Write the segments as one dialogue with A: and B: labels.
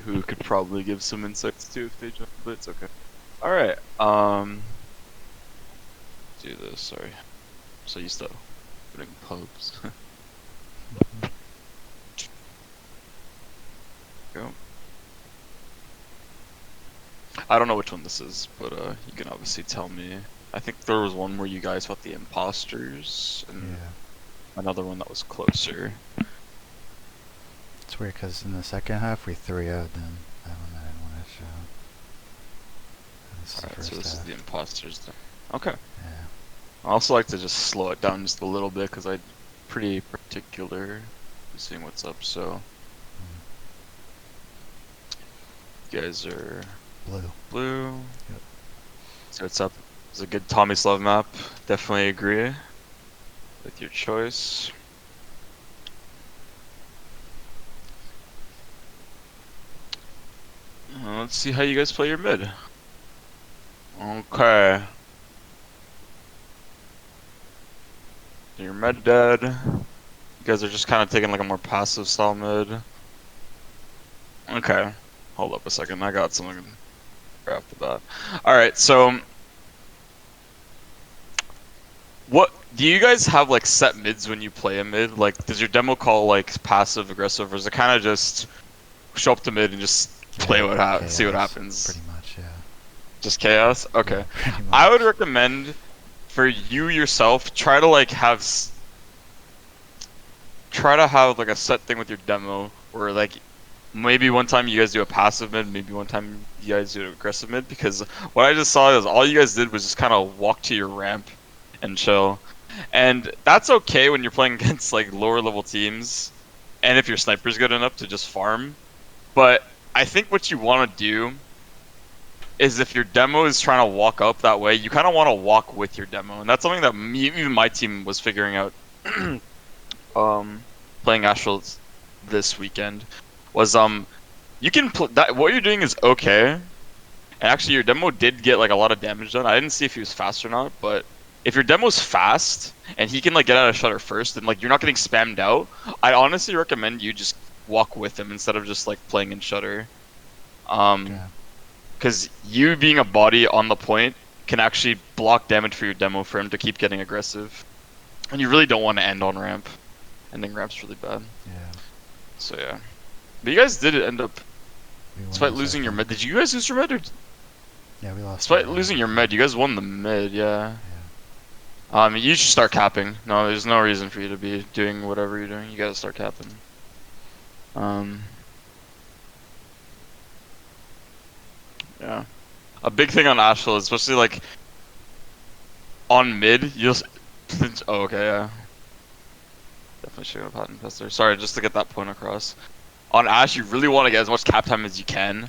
A: who could probably give some insights too if they jump, but it's okay. Alright, do this, sorry. So used to opening pubs. Go. I don't know which one this is, but you can obviously tell me. I think there was one where you guys fought the imposters, and another one that was closer.
B: It's weird because in the second half we 3-0'd them. That one I didn't want to show. This is the
A: Alright,
B: first
A: so this
B: half.
A: is the imposters then. Okay.
B: Yeah.
A: I also like to just slow it down just a little bit because I'm pretty particular with seeing what's up, so. You guys are blue.
B: Yep.
A: So what's up? It's a good Tommy's Love map. Definitely agree with your choice. Let's see how you guys play your mid. Okay. Your mid dead. You guys are just kind of taking like a more passive style mid. Okay. Hold up a second. I got something right off the bat. Alright, so what do you guys have like set mids when you play a mid? Like does your demo call like passive aggressive, or is it kind of just show up to mid and just play see what happens?
B: Pretty much, yeah.
A: Just chaos? Okay.
B: Yeah,
A: I would recommend for you yourself, try to like have like a set thing with your demo where like maybe one time you guys do a passive mid, maybe one time you guys do an aggressive mid, because what I just saw is all you guys did was just kind of walk to your ramp and chill. And that's okay when you're playing against like lower level teams and if your sniper's good enough to just farm. But I think what you want to do is if your demo is trying to walk up that way, you kind of want to walk with your demo. And that's something that even my team was figuring out playing Astral this weekend. Was you can that what you're doing is okay. And actually your demo did get like a lot of damage done. I didn't see if he was fast or not, but if your demo's fast and he can like get out of shutter first and like you're not getting spammed out, I honestly recommend you just walk with him instead of just like playing in shutter. Because you being a body on the point can actually block damage for your demo for him to keep getting aggressive. And you really don't want to end on ramp. Ending ramp's really bad.
B: Yeah.
A: So yeah. But you guys did end up, despite losing your mid. Did you guys lose your mid? Or...
B: Yeah, we lost.
A: Despite losing your mid, you guys won the mid, yeah. You should start capping. No, there's no reason for you to be doing whatever you're doing. You gotta start capping. Yeah. A big thing on Asheville, especially like on mid, you'll. Oh, okay, yeah. Definitely should have patent tester. Sorry, just to get that point across. On Ash, you really want to get as much cap time as you can,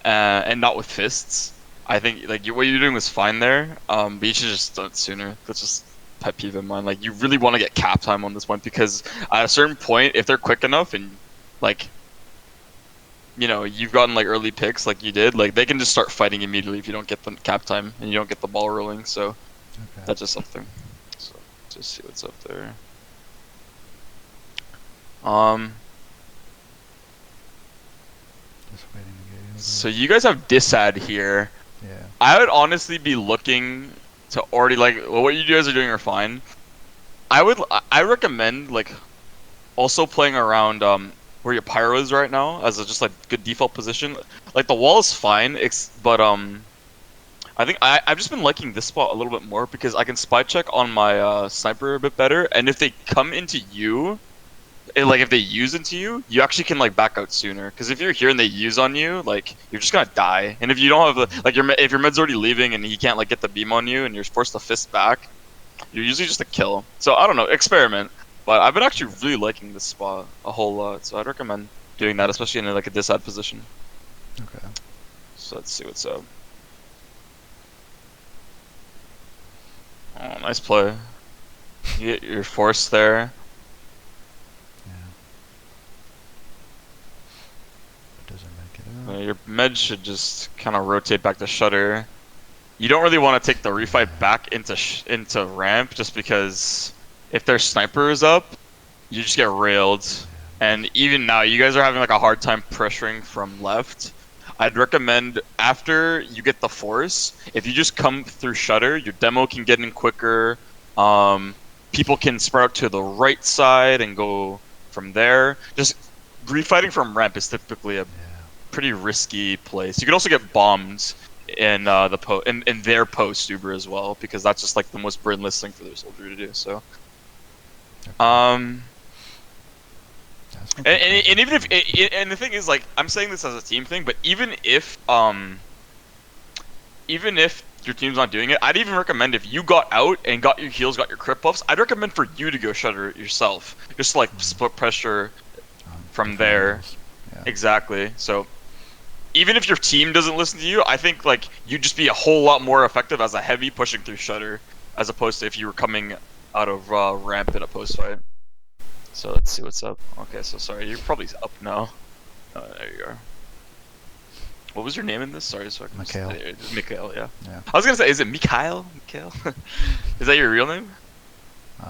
A: and not with fists. I think like what you're doing was fine there, but you should just do it sooner. That's just pet peeve in mind. Like you really want to get cap time on this one because at a certain point, if they're quick enough and like, you know, you've gotten like early picks like you did, like they can just start fighting immediately if you don't get the cap time and you don't get the ball rolling. So that's just something. So just see what's up there.
B: Just waiting to get you.
A: So you guys have disad here.
B: Yeah.
A: I would honestly be looking to already like what you guys are doing are fine. I recommend like also playing around where your pyro is right now as a just like good default position. Like the wall is fine, but I think I've just been liking this spot a little bit more because I can spy check on my sniper a bit better, and if they come into you. Like if they use into you, you actually can like back out sooner. Because if you're here and they use on you, like you're just gonna die. And if you don't have the like if your med's already leaving and he can't like get the beam on you and you're forced to fist back, you're usually just a kill. So I don't know, experiment. But I've been actually really liking this spot a whole lot, so I'd recommend doing that, especially in like a disad position.
B: Okay.
A: So let's see what's up. Oh, nice play. You get your force there. Your med should just kind of rotate back to shutter. You don't really want to take the refight back into ramp just because if their sniper is up, you just get railed. And even now, you guys are having like a hard time pressuring from left. I'd recommend after you get the force, if you just come through shutter, your demo can get in quicker. Um, People can spread out to the right side and go from there. Just refighting from ramp is typically a
B: Yeah.
A: pretty risky place. You could also get bombed in in their post Uber as well, because that's just like the most brainless thing for their soldier to do. So,
B: Okay.
A: um,
B: That's not too
A: and
B: crazy.
A: even if and the thing is, like, I'm saying this as a team thing, but even if your team's not doing it, I'd even recommend if you got out and got your heals, got your crit buffs, I'd recommend for you to go shutter yourself, just to, like, split pressure from
B: Different
A: there.
B: angles. Yeah.
A: Exactly. So even if your team doesn't listen to you, I think like you'd just be a whole lot more effective as a heavy pushing through shutter, as opposed to if you were coming out of ramp in a post fight. So let's see what's up. Okay, so sorry, you're probably up now. There you are. What was your name in this? Sorry, so I can just
B: Mikhail.
A: Mikhail, yeah.
B: Yeah.
A: I was gonna say, is it Mikhail? Mikhail? Is that your real name?
B: No.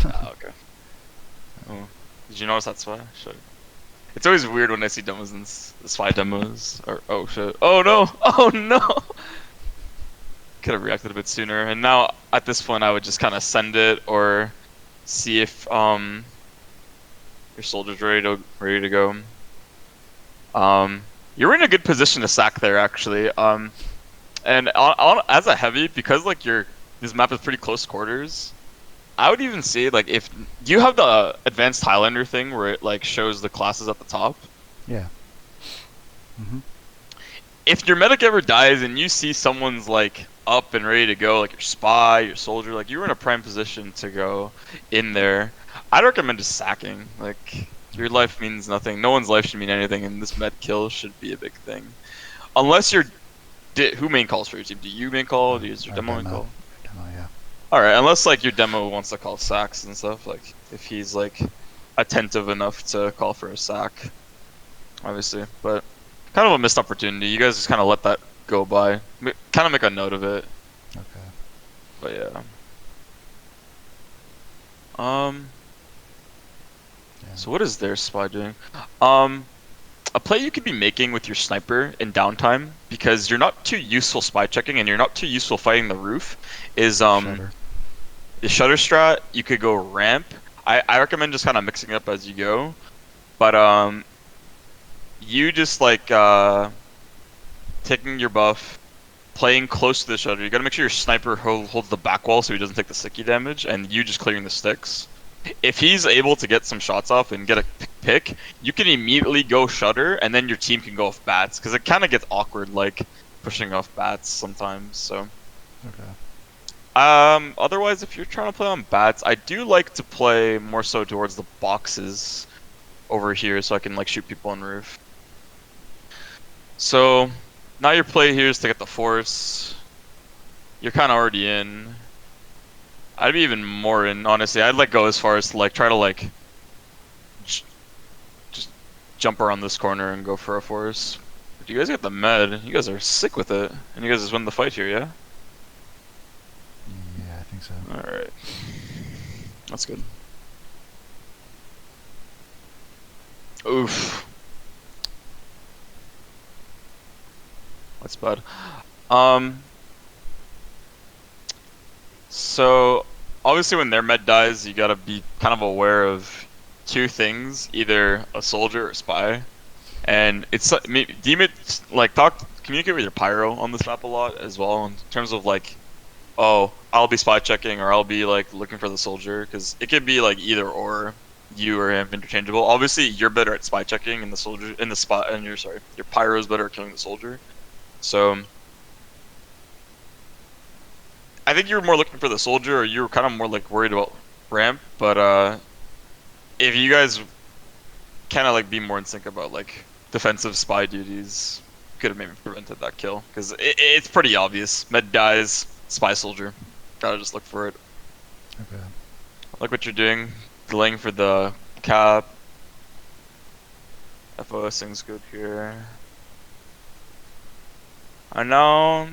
A: Ah, okay. Oh. Did you notice that's why? Shit. It's always weird when I see demos in spy demos. Or oh shit. Oh no! Oh no! Could have reacted a bit sooner. And now at this point, I would just kind of send it or see if your soldier's ready to go. You're in a good position to sack there actually. And as a heavy, because like this map is pretty close quarters. I would even say like if do you have the advanced Highlander thing where it like shows the classes at the top.
B: Yeah. Mhm.
A: If your medic ever dies and you see someone's like up and ready to go, like your spy, your soldier, like you're in a prime position to go in there, I'd recommend just sacking. Like your
B: Okay.
A: life means nothing. No one's life should mean anything, and this med kill should be a big thing. Unless you're who main calls for your team? Do you main call? Do you use your
B: Our
A: demo main
B: demo.
A: call?
B: Demo. Yeah.
A: All right, unless like your demo wants to call sacks and stuff, like if he's like attentive enough to call for a sack, obviously. But kind of a missed opportunity. You guys just kind of let that go by. Kind of make a note of it.
B: Okay.
A: But yeah. Um.
B: Yeah.
A: So what is their spy doing? Um. A play you could be making with your sniper in downtime, because you're not too useful spy checking and you're not too useful fighting the roof, is
B: Shutter.
A: the shutter strat. You could go ramp. I recommend just kind of mixing it up as you go. But you just like taking your buff, playing close to the shutter. You gotta make sure your sniper holds the back wall so he doesn't take the sticky damage, and you just clearing the sticks. If he's able to get some shots off and get a pick, you can immediately go shutter, and then your team can go off bats, because it kind of gets awkward, like pushing off bats sometimes. So,
B: Okay.
A: otherwise, if you're trying to play on bats, I do like to play more so towards the boxes over here, so I can like shoot people on roof. So now your play here is to get the force. You're kind of already in. I'd be even more in, honestly. I'd like go as far as to like try to like j just jump around this corner and go for a force. But you guys get the med. You guys are sick with it, and you guys just win the fight here, yeah?
B: Yeah, I think so.
A: All right, that's good. Oof, that's bad. Um, so obviously when their med dies, you gotta be kind of aware of two things: either a soldier or a spy. And it's Demon like communicate with your pyro on this map a lot as well in terms of like, oh, I'll be spy checking or I'll be like looking for the soldier, because it could be like either or, you or him interchangeable. Obviously, you're better at spy checking, and the soldier in the spot, and your pyro's better at killing the soldier. So I think you're more looking for the soldier, or you're kind of more like worried about ramp. But if you guys kind of like be more in sync about like defensive spy duties, could have maybe prevented that kill, because it's pretty obvious. Med dies, spy soldier. Gotta just look for it.
B: Okay.
A: Like what you're doing, delaying for the cap. FOS thing's good here. I know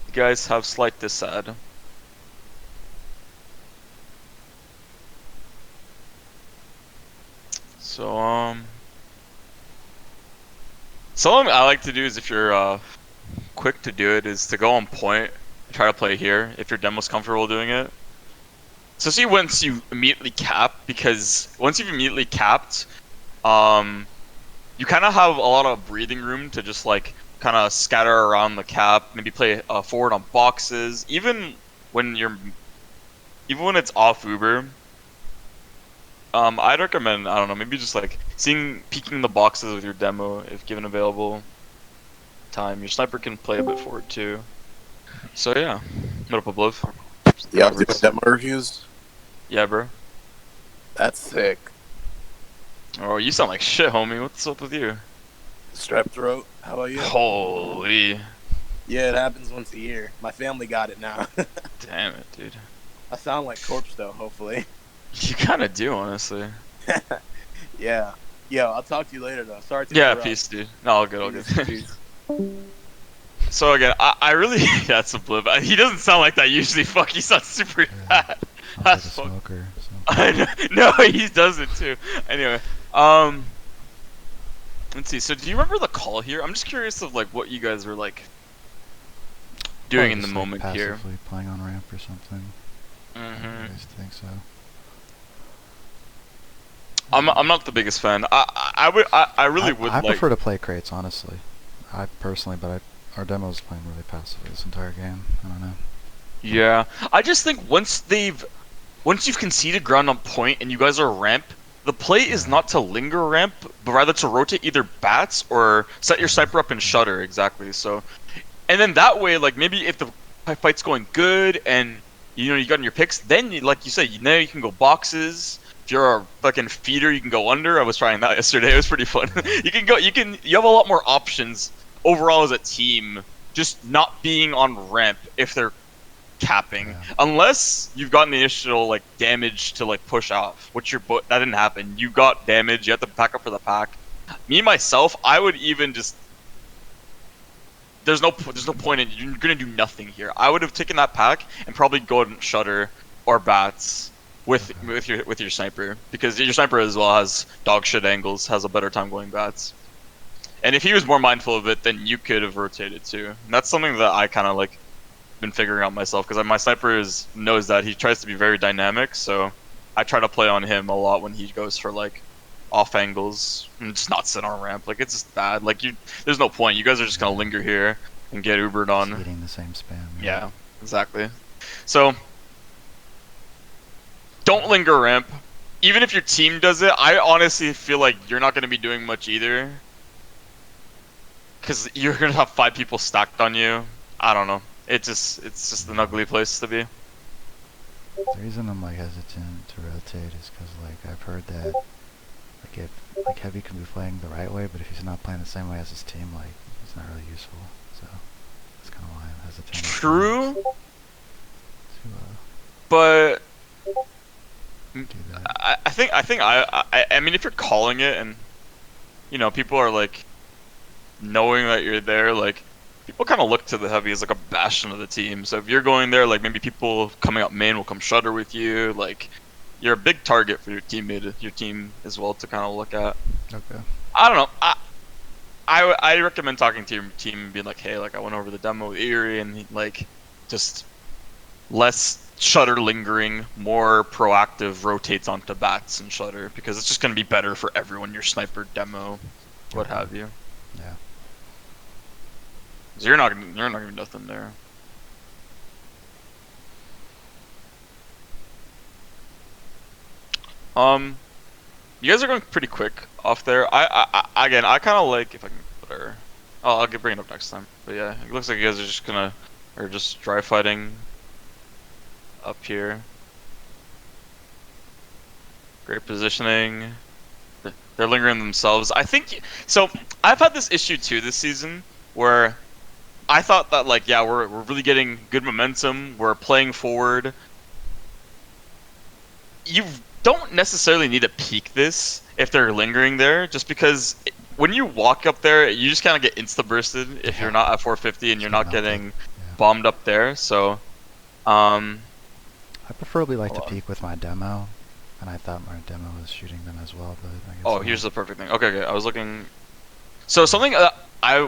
A: you guys have slight disad. So something I like to do is if you're quick to do it is to go on point and try to play here if your demo's comfortable doing it. So see once you immediately cap, because once you've immediately capped, um, you kind of have a lot of breathing room to just like kind of scatter around the cap, maybe play forward on boxes, when you're even when it's off Uber. I'd recommend, I don't know, maybe just like peeking the boxes with your demo if given available time. Your sniper can play a bit forward too. So yeah, what up, Obliv?
C: Yeah, I'm doing demo reviews.
A: Yeah, bro.
C: That's sick.
A: Oh, you sound like shit, homie. What's up with you?
C: Strep throat. How about you?
A: Holy,
C: Yeah, it happens once a year. My family got it now.
A: damn it, dude.
C: I sound like corpse though, hopefully.
A: You kind of do, honestly.
C: Yeah. Yo, I'll talk to you later though. Sorry to
A: Yeah,
C: interrupt.
A: peace, dude. No, all good, all good.
C: Peace.
A: So again, I really that's Obliv. He doesn't sound like that usually. Fuck, he sounds super
B: Yeah.
A: bad.
B: Sounds like a
A: That's fuck.
B: smoker. So.
A: I know, no, he does it too. Anyway, um, let's see. So, do you remember the call here? I'm just curious of like what you guys were like doing
B: Probably
A: in the
B: just, like,
A: moment here.
B: passively playing on ramp or something. I
A: Mm-hmm.
B: just think so.
A: I'm not the biggest fan. I really would
B: I
A: like.
B: prefer to play crates, honestly. I personally, but our demo's playing really passively this entire game. I don't know.
A: Yeah, I just think once you've conceded ground on point and you guys are ramp, the play is
B: Yeah.
A: not to linger ramp, but rather to rotate either bats or set your sniper up and shutter, exactly. So, and then that way, like maybe if the fight's going good and you got in your picks, then like you said, now you can go boxes. If you're a fucking feeder, you can go under. I was trying that yesterday. It was pretty fun. You have a lot more options overall as a team, just not being on ramp if they're capping,
B: Yeah.
A: unless you've gotten the initial like damage to like push off, which that didn't happen. You got damage, you have to pack up for the pack. Me myself, I would even just there's no point in you're gonna do nothing here. I would have taken that pack and probably go and shutter or bats with your sniper, because your sniper as well has dog shit angles, has a better time going bats. And if he was more mindful of it, then you could have rotated too. And that's something that I kind of like been figuring out myself, because my sniper knows that he tries to be very dynamic, so I try to play on him a lot when he goes for like off angles and just not sit on ramp. Like it's just bad. Like there's no point. You guys are just gonna linger here and get Ubered
B: Just
A: on.
B: eating the same spam.
A: Yeah, exactly. So don't linger ramp. Even if your team does it, I honestly feel like you're not gonna be doing much either, because you're gonna have 5 people stacked on you. I don't know. It's just an ugly place to be.
B: The reason I'm like hesitant to rotate is because like I've heard that like if like Heavy can be playing the right way, but if he's not playing the same way as his team, like it's not really useful. So that's kind of why I'm hesitant.
A: True,
B: To
A: but
B: do that.
A: I mean, if you're calling it and people are like knowing that you're there, like people kind of look to the Heavy as like a bastion of the team. So if you're going there, like maybe people coming up main will come shutter with you. Like you're a big target for your team as well to kind of look at.
B: Okay.
A: I don't know. I recommend talking to your team and being like, hey, like I went over the demo with Eerie, and like just less shutter lingering, more proactive rotates onto bats and shutter, because it's just gonna be better for everyone. Your sniper demo, what
B: Okay.
A: have you.
B: Yeah.
A: So you're not gonna do nothing there. You guys are going pretty quick off there. Again, I kind of like if I can put her. Oh, bring it up next time. But yeah, it looks like you guys are just dry fighting up here. Great positioning. They're lingering themselves. I think so. I've had this issue too this season where I thought that like, yeah, we're really getting good momentum. We're playing forward. You don't necessarily need to peak this if they're lingering there, just because when you walk up there, you just kind of get insta bursted if you're not at 450 and you're not getting
B: Yeah.
A: bombed up there. So,
B: I preferably like to
A: hold on.
B: peek with my demo. And I thought my demo was shooting them as well, but I guess
A: Oh,
B: not.
A: here's the perfect thing. Okay, okay. I was looking. So something that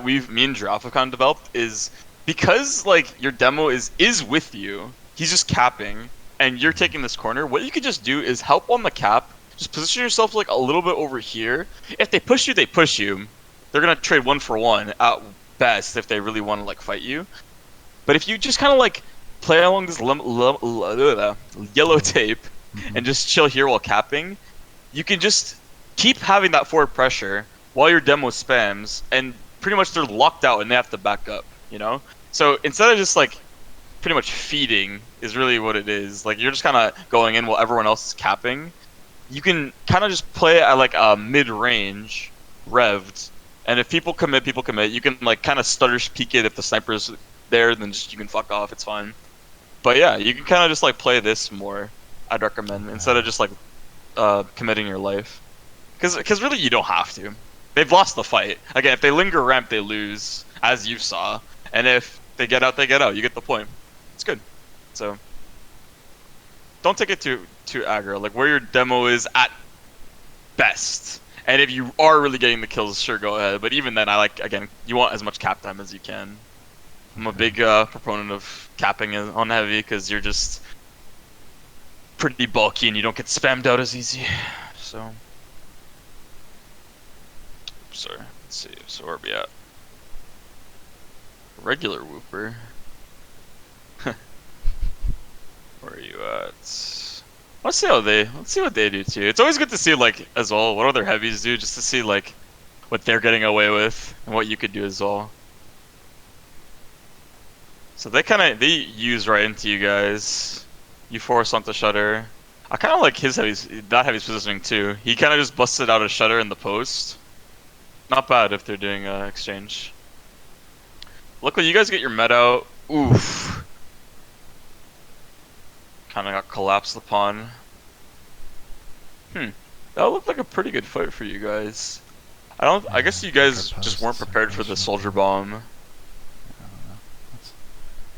A: me and Giraffe have kind of developed is because like your demo is with you. He's just capping, and you're taking this corner. What you could just do is help on the cap. Just position yourself like a little bit over here. If they push you, they push you. They're gonna trade 1-for-1 at best if they really want to like fight you. But if you just kind of like play along this yellow tape and just chill here while capping, you can just keep having that forward pressure while your demo spams, and pretty much they're locked out and they have to back up, you know? So instead of just like pretty much feeding is really what it is. Like you're just kind of going in while everyone else is capping. You can kind of just play at like a mid-range revved, and if people commit, people commit. You can like kind of stutter peek it if the sniper's there, then just you can fuck off. It's fine. But yeah, you can kind of just like play this more. I'd recommend instead of just like committing your life, because really you don't have to. They've lost the fight. Again, if they linger ramp, they lose, as you saw. And if they get out, they get out. You get the point. It's good. So don't take it too aggro. Like where your demo is at best. And if you are really getting the kills, sure, go ahead. But even then, I like, again, you want as much cap time as you can. I'm a big proponent of capping on heavy because you're just pretty bulky and you don't get spammed out as easy. So, sorry. Let's see. So where are we at? Regular Whooper. Where are you at? Let's see what they do too. It's always good to see like as well what other heavies do, just to see like what they're getting away with and what you could do as well. So they use right into you guys. You force onto shutter. I kind of like that heavy's positioning too. He kind of just busted out a shutter in the post. Not bad if they're doing exchange. Luckily, you guys get your med out. Oof. Kind of got collapsed upon. That looked like a pretty good fight for you guys. I guess you guys just weren't prepared for the soldier bomb.
B: I don't know. That's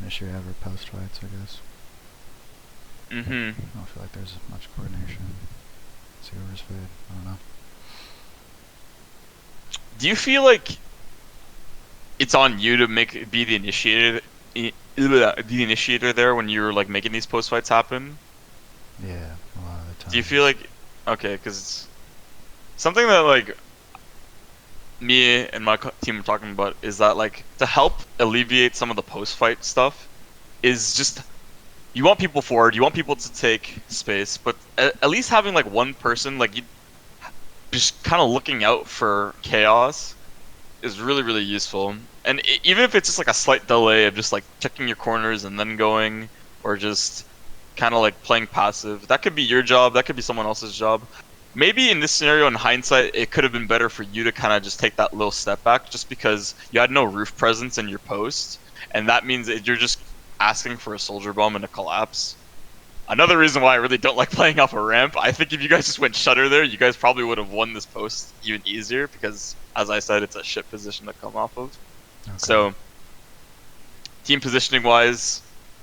B: an issue ever post fights, I guess. I don't feel like there's much coordination. See whoever's fade. I don't know.
A: Do you feel like it's on you to be the initiator there when you're like making these post fights happen?
B: Yeah, a lot of the time.
A: Do you feel like okay, because it's something that like me and my team are talking about is that like to help alleviate some of the post fight stuff is just you want people forward, you want people to take space, but at least having like one person like you just kind of looking out for chaos is really really useful. And even if it's just like a slight delay of just like checking your corners and then going, or just kind of like playing passive, that could be your job, that could be someone else's job. Maybe in this scenario, in hindsight, it could have been better for you to kind of just take that little step back, just because you had no roof presence in your post, and that means that you're just asking for a soldier bomb and a collapse. Another reason why I really don't like playing off a ramp, I think if you guys just went shutter there, you guys probably would have won this post even easier, because, as I said, it's a shit position to come off of. Okay. So, team positioning wise,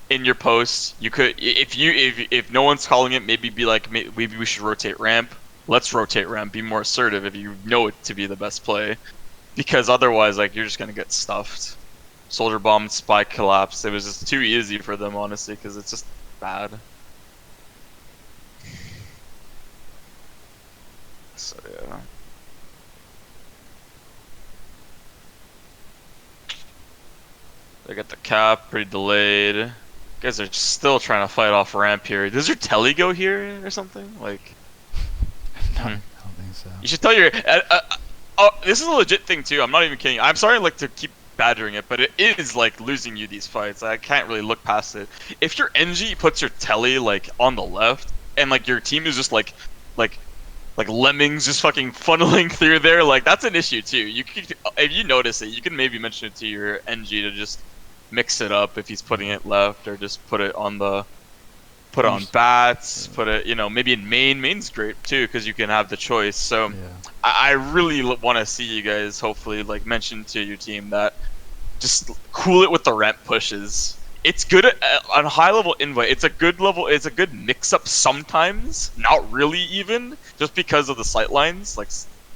A: in your post, you could, if no one's calling it, maybe be like, maybe we should rotate ramp. Let's rotate ramp. Be more assertive if you know it to be the best play, because otherwise, like you're just gonna get stuffed. Soldier bomb, spy collapse. It was just too easy for them, honestly, because it's just bad. So yeah. They got the cap, pretty delayed. You guys are still trying to fight off ramp here. Does your telly go here or something? Like,
B: I don't think so.
A: you should tell your. Oh, this is a legit thing too. I'm not even kidding. I'm sorry, like to keep badgering it, but it is like losing you these fights. I can't really look past it. If your NG puts your telly like on the left, and like your team is just like lemmings just fucking funneling through there, like that's an issue too. You could, if you notice it, you can maybe mention it to your NG to just mix it up if he's putting it left, or just put it on bats, put it, you know, maybe in main. Main's great too because you can have the choice. So yeah. I really want to see you guys hopefully like mention to your team that just cool it with the ramp pushes. It's good on high level invite. It's a good level. It's a good mix up sometimes. Not really even, just because of the sight lines. Like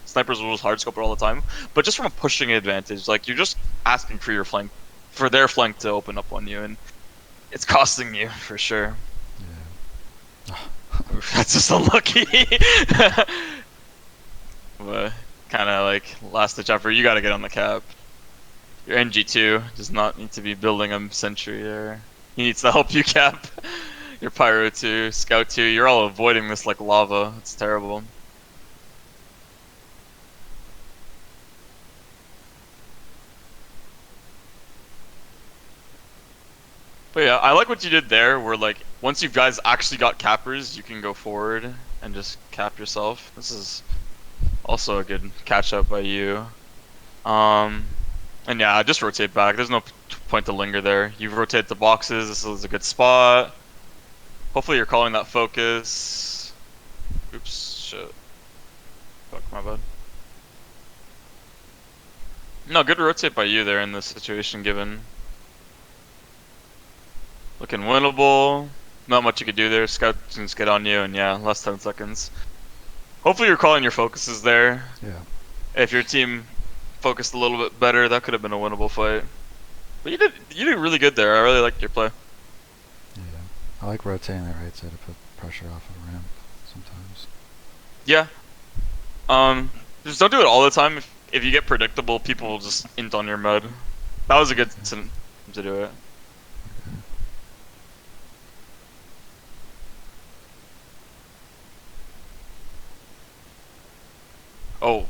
A: snipers will just hard scope it all the time. But just from a pushing advantage, like you're just asking for your flank, for their flank to open up on you, and it's costing you for sure.
B: Yeah.
A: Oof, that's just unlucky. But kind of like last ditch effort. You got to get on the cap. Your NG2 does not need to be building a sentry there. He needs to help you cap. Your Pyro 2, Scout 2, you're all avoiding this like lava. It's terrible. But yeah, I like what you did there, where like, once you guys actually got cappers, you can go forward and just cap yourself. This is also a good catch up by you. And yeah, just rotate back. There's no point to linger there. You rotate the boxes. This is a good spot. Hopefully you're calling that focus. Oops, shit. Fuck, my bad. No, good rotate by you there in this situation given. Looking winnable. Not much you could do there. Scout can just get on you, and yeah, last 10 seconds. Hopefully you're calling your focuses there.
B: Yeah.
A: If your team focused a little bit better, that could have been a winnable fight. But you did really good there. I really liked your play.
B: Yeah. I like rotating the right side to put pressure off of ramp sometimes.
A: Yeah. Just don't do it all the time. If you get predictable, people will just int on your mud. That was a good time to do it. Oh,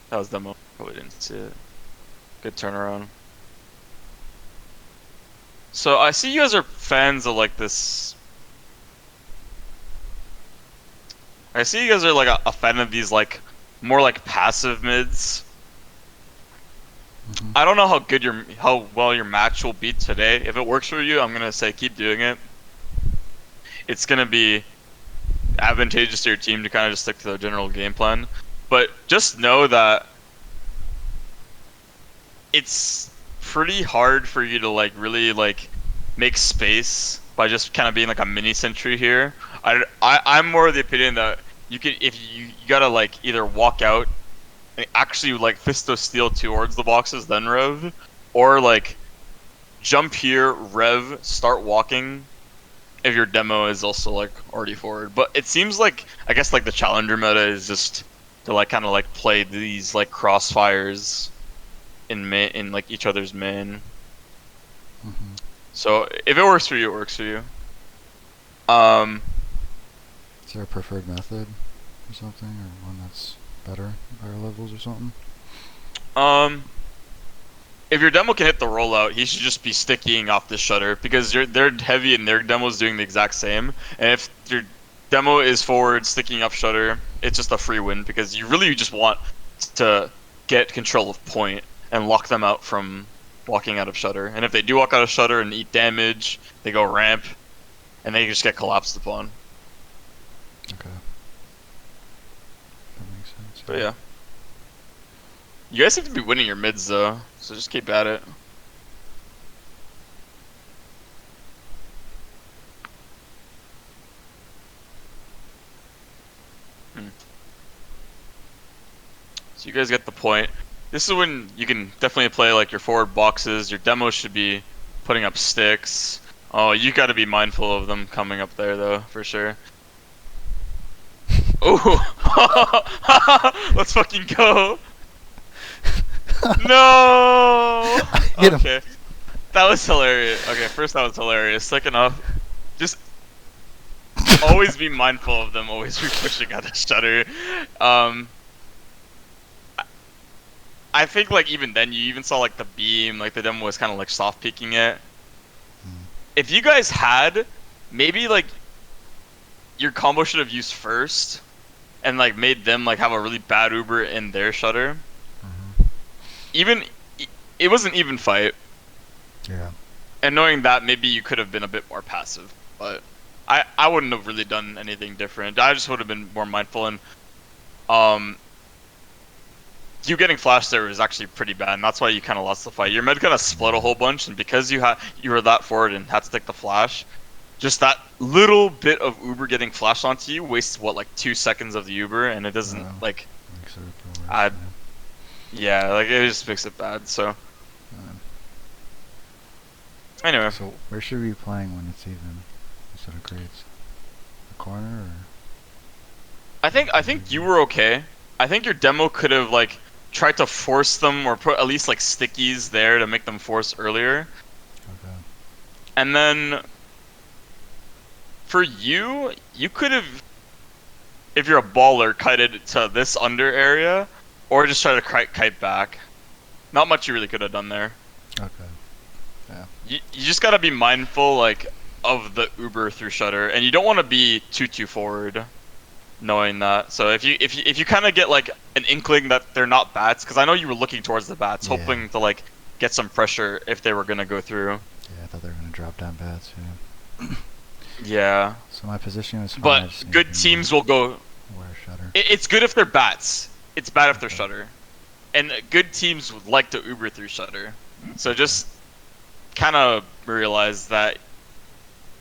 A: that was demo. Probably didn't see it. Good turnaround. So I see you guys are fans of like this. I see you guys are like a fan of these like more like passive mids. I don't know how well your match will be today. If it works for you, I'm gonna say keep doing it. It's gonna be advantageous to your team to kind of just stick to the general game plan. But just know that it's pretty hard for you to like really like make space by just kind of being like a mini sentry here. I'm more of the opinion that you could, if you gotta like either walk out and actually like fisto steal towards the boxes then rev, or like jump here, rev, start walking if your demo is also like already forward. But it seems like, I guess like the challenger meta is just to like kind of like play these like crossfires in like each other's main. So if it works for you, it works for you.
B: Is there a preferred method or something, or one that's better, higher levels or something?
A: If your demo can hit the rollout, he should just be sticking off the shutter because they're heavy and their demo's doing the exact same. And if your demo is forward sticking up shutter, it's just a free win because you really just want to get control of point and lock them out from walking out of shutter. And if they do walk out of shutter and eat damage, they go ramp, and they just get collapsed upon.
B: Okay. That makes sense.
A: But yeah. You guys seem to be winning your mids though, so just keep at it. So you guys get the point. This is when you can definitely play like your forward boxes. Your demo should be putting up sticks. Oh, you got to be mindful of them coming up there though, for sure. Oh, let's fucking go. No.
B: Hit him.
A: Okay, that was hilarious. Okay, first that was hilarious. Second off, just always be mindful of them. Always be pushing out the shutter. I think like even then you even saw like the beam, like the demo was kind of like soft peeking it. If you guys had, maybe like your combo should have used first, and like made them like have a really bad Uber in their shutter. Even it was an even fight.
B: Yeah.
A: And knowing that, maybe you could have been a bit more passive, but I wouldn't have really done anything different. I just would have been more mindful and you getting flashed there was actually pretty bad, and that's why you kind of lost the fight. Your med kind of split a whole bunch, and because you were that forward and had to take the flash, just that little bit of Uber getting flashed onto you wastes what, like 2 seconds of the Uber, and it doesn't
B: Oh,
A: like
B: makes it worse.
A: add. Yeah, like it just makes it bad. So anyway,
B: So where should we be playing when it's even instead of grades? The corner or?
A: I think you were okay. I think your demo could have like tried to force them or put at least like stickies there to make them force earlier.
B: Okay.
A: And then for you, you could have, if you're a baller, kited to this under area, or just try to kite back. Not much you really could have done there.
B: Okay. Yeah.
A: You just gotta be mindful like of the Uber through shutter, and you don't want to be too forward, knowing that. So if you kind of get like an inkling that they're not bats, because I know you were looking towards the bats,
B: Yeah.
A: hoping to like get some pressure if they were gonna go through.
B: Yeah, I thought they were gonna drop down bats. Yeah.
A: Yeah,
B: So my position was fine. I
A: but
B: just need
A: good
B: to be
A: teams
B: more
A: will go.
B: aware of shutter.
A: It's good if they're bats. It's bad if they're shutter. And good teams would like to Uber through shutter. So just kind of realize that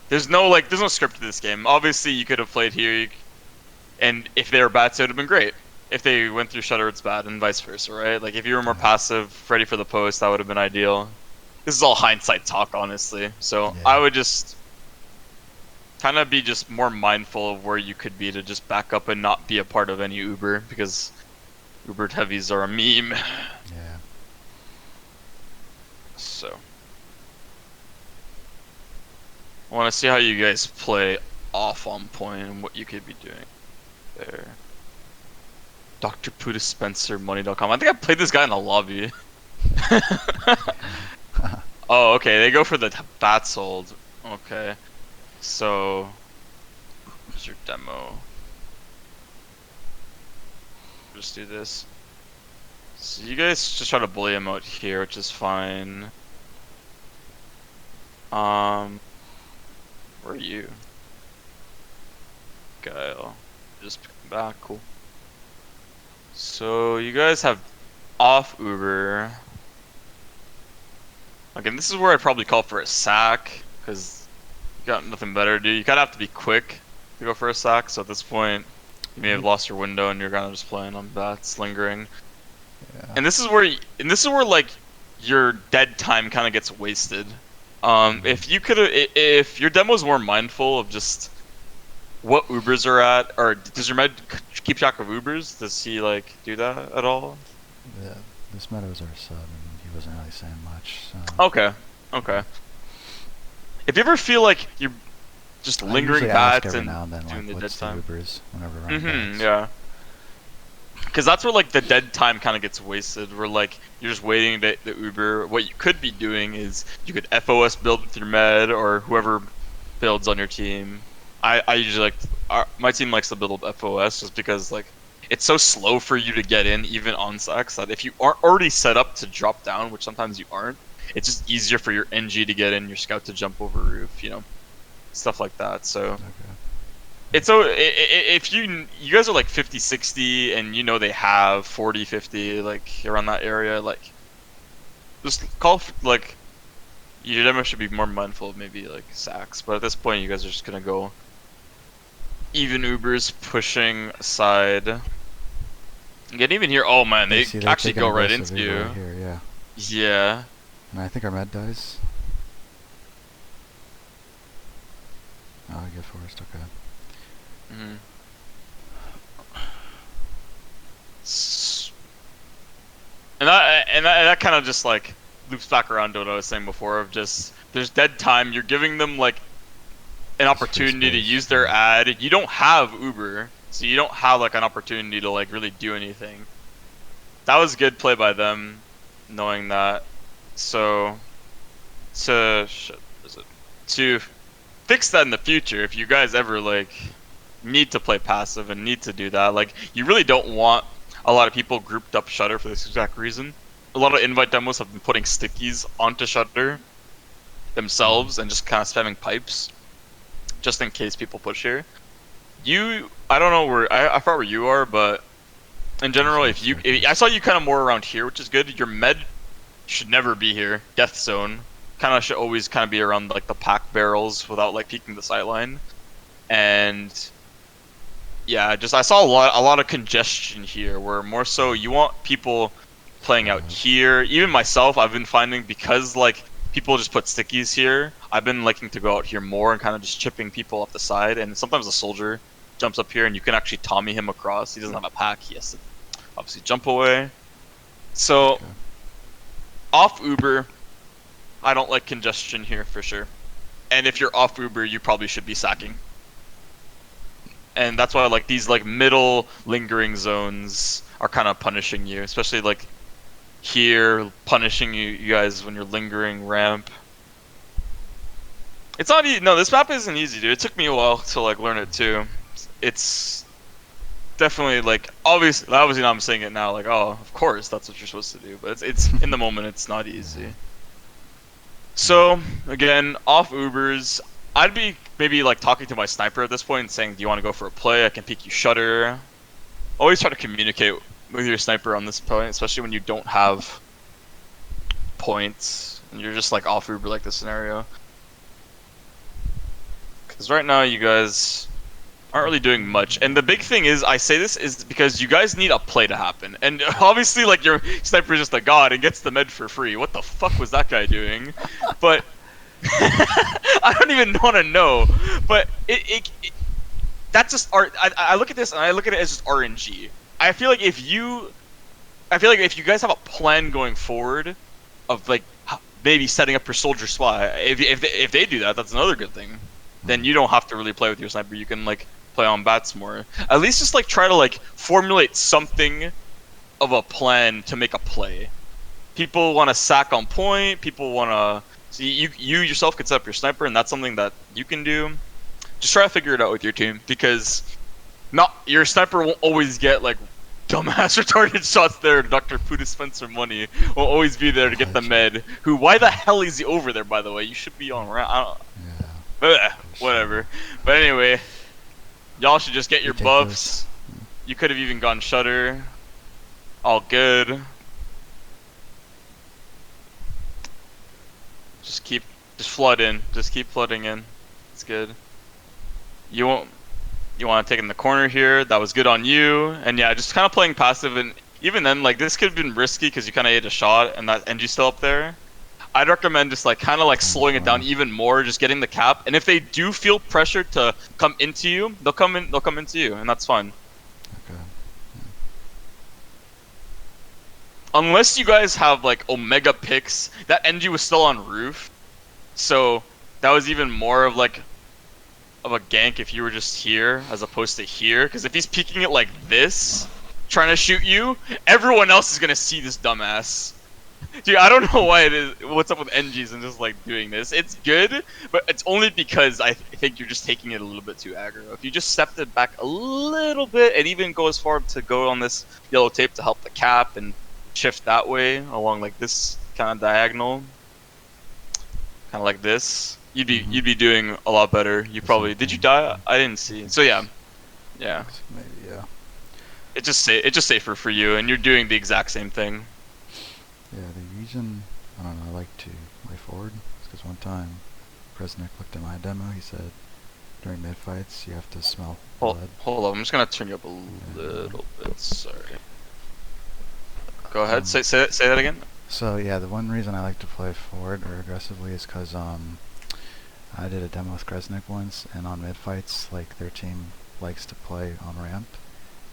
A: there's no script to this game. Obviously, you could have played here, and if they were bats, it would have been great. If they went through shutter, it's bad, and vice versa, right? Like if you were more passive, ready for the post, that would have been ideal. This is all hindsight talk, honestly. So
B: Yeah.
A: I would just kind of be just more mindful of where you could be to just back up and not be a part of any Uber, because Uber heavies are a meme.
B: Yeah.
A: So I want to see how you guys play off on point and what you could be doing there. Dr. Puda Spencer Money.com. I think I played this guy in the lobby. Oh, okay. They go for the bat sold. Okay. So, here's your demo. Just do this. So you guys just try to bully him out here, which is fine. Where are you? Guile. Just pick him back. Cool. So you guys have off Uber. Again, this is where I'd probably call for a sack, because you got nothing better to do. You kind of have to be quick to go for a sack, so at this point, you may have lost your window and you're kind of just playing on bats, lingering.
B: Yeah.
A: And this is where like your dead time kind of gets wasted. If you could, if your demo's more mindful of just what Ubers are at, or does your med keep track of Ubers? Does he like do that at all?
B: Yeah. This meta was our sub, and he wasn't really saying much. So.
A: Okay, okay. If you ever feel like you're just
B: I
A: lingering
B: usually ask
A: bats
B: every
A: and
B: now and then,
A: doing
B: like,
A: the dead
B: what's the
A: time.
B: Ubers whenever we're on bats.
A: Yeah. Because that's where like the dead time kind of gets wasted. Where like you're just waiting to the Uber. What you could be doing is you could FOS build with your med or whoever builds on your team. I usually my team likes to build with FOS just because like it's so slow for you to get in even on sacks that if you aren't already set up to drop down, which sometimes you aren't, it's just easier for your NG to get in, your scout to jump over roof, stuff like that. So.
B: Okay.
A: It's so if you guys are like 50-60 and they have 40-50 like around that area, like just call like your demo should be more mindful of maybe like sacks, but at this point you guys are just gonna go even Ubers pushing aside. Again, even here, oh man, they
B: See, they're
A: actually
B: taking
A: go right
B: aggressive
A: into
B: Uber
A: you.
B: right here, yeah.
A: Yeah.
B: And I think our med dies. Oh, I get forced, okay.
A: Mm-hmm. And that kind of just like loops back around to what I was saying before of just there's dead time. You're giving them like an opportunity to use their ad. You don't have Uber, so you don't have like an opportunity to like really do anything. That was good play by them, knowing that. So to fix that in the future, if you guys ever like need to play passive and need to do that, like you really don't want a lot of people grouped up shutter for this exact reason. A lot of invite demos have been putting stickies onto shutter themselves and just kind of spamming pipes just in case people push here. I don't know where I forgot where you are, but In general,
B: Just
A: I
B: circles.
A: saw you kind of more around here, which is good. Your med should never be here. Death zone kind of should always kind of be around like the pack barrels without like peeking the sideline. And yeah, just I saw a lot of congestion here, where more so you want people playing
B: Spread
A: out
B: out.
A: here. Even myself, I've been finding because like people just put stickies here. I've been liking to go out here more and kind of just chipping people off the side. And sometimes a soldier jumps up here and you can actually Tommy him across. He doesn't have a pack. He has to obviously jump away. So
B: Okay.
A: off Uber, I don't like congestion here for sure. And if you're off Uber, you probably should be sacking. And that's why like these like middle lingering zones are kind of punishing you, especially like here punishing you guys when you're lingering ramp. It's not easy. No, this map isn't easy, dude. It took me a while to like learn it too. It's definitely like obviously now I'm saying it now like oh of course that's what you're supposed to do, but it's in the moment it's not
B: Yeah.
A: easy.
B: Yeah.
A: So again, off Ubers, I'd be maybe like talking to my sniper at this point and saying, "Do you want to go for a play? I can peek you shutter." Always try to communicate with your sniper on this point, especially when you don't have points and you're just like off Uber like this scenario. Because right now you guys aren't really doing much, and the big thing is, I say this is because you guys need a play to happen, and obviously like your sniper is just a god and gets the med for free. What the fuck was that guy doing? But I don't even want to know, but that's just art. I look at this and I look at it as just RNG. I feel like I feel like if you guys have a plan going forward of like maybe setting up your soldier spot, if they do that, that's another good thing. Then
B: Mm.
A: you don't have to really play with your sniper. You can like play on bats more. At least just like try to like formulate something of a plan to make a play. People want to sack on point. People want to. See, you yourself could set up your sniper, and that's something that you can do. Just try to figure it out with your team because not your sniper won't always get like dumbass retarded shots there. Dr. Poo Spencer money will always be there to get the
B: Gotcha.
A: med. Who? Why the hell is he over there? By the way, you should be on round. I
B: Yeah.
A: don't,
B: For
A: whatever.
B: sure.
A: But anyway, y'all should just get
B: You
A: your
B: take this.
A: buffs. You could have even gone shutter. All good. Just keep, just flood in. Just keep flooding in. It's good. You won't. You want to take in the corner here. That was good on you. And yeah, just kind of playing passive. And even then, like this could have been risky because you kind of ate a shot, and that NG's still up there. I'd recommend just like kind of like
B: Playing
A: slowing it down
B: far.
A: even more, just getting the cap. And if they do feel pressure to come into you, they'll come in. They'll come into you, and that's fine.
B: Okay.
A: Unless you guys have like Omega picks, that NG was still on roof, so that was even more of like of a gank if you were just here as opposed to here. Because if he's peeking it like this, trying to shoot you, everyone else is gonna see this dumbass. Dude, I don't know why it is. What's up with NGs and just like doing this? It's good, but it's only because I think you're just taking it a little bit too aggro. If you just stepped it back a little bit and even go as far to go on this yellow tape to help the cap and shift that way along like this kind of diagonal, kind of like this,
B: Mhm.
A: you'd be doing a lot better. You
B: The same
A: probably did you
B: thing.
A: die?
B: Yeah.
A: I didn't see. So yeah, yeah,
B: Maybe. Yeah.
A: it's just safer for you, and you're doing the exact same thing.
B: Yeah. The reason I don't know I like to play forward is because one time Presnick looked at my demo. He said during mid fights you have to smell blood.
A: Hold on, I'm just gonna turn you up a little bit. Sorry. Go ahead.
B: Um,
A: Say that again.
B: so yeah, the one reason I like to play forward or aggressively is because I did a demo with Kresnik once, and on mid fights, like their team likes to play on ramp,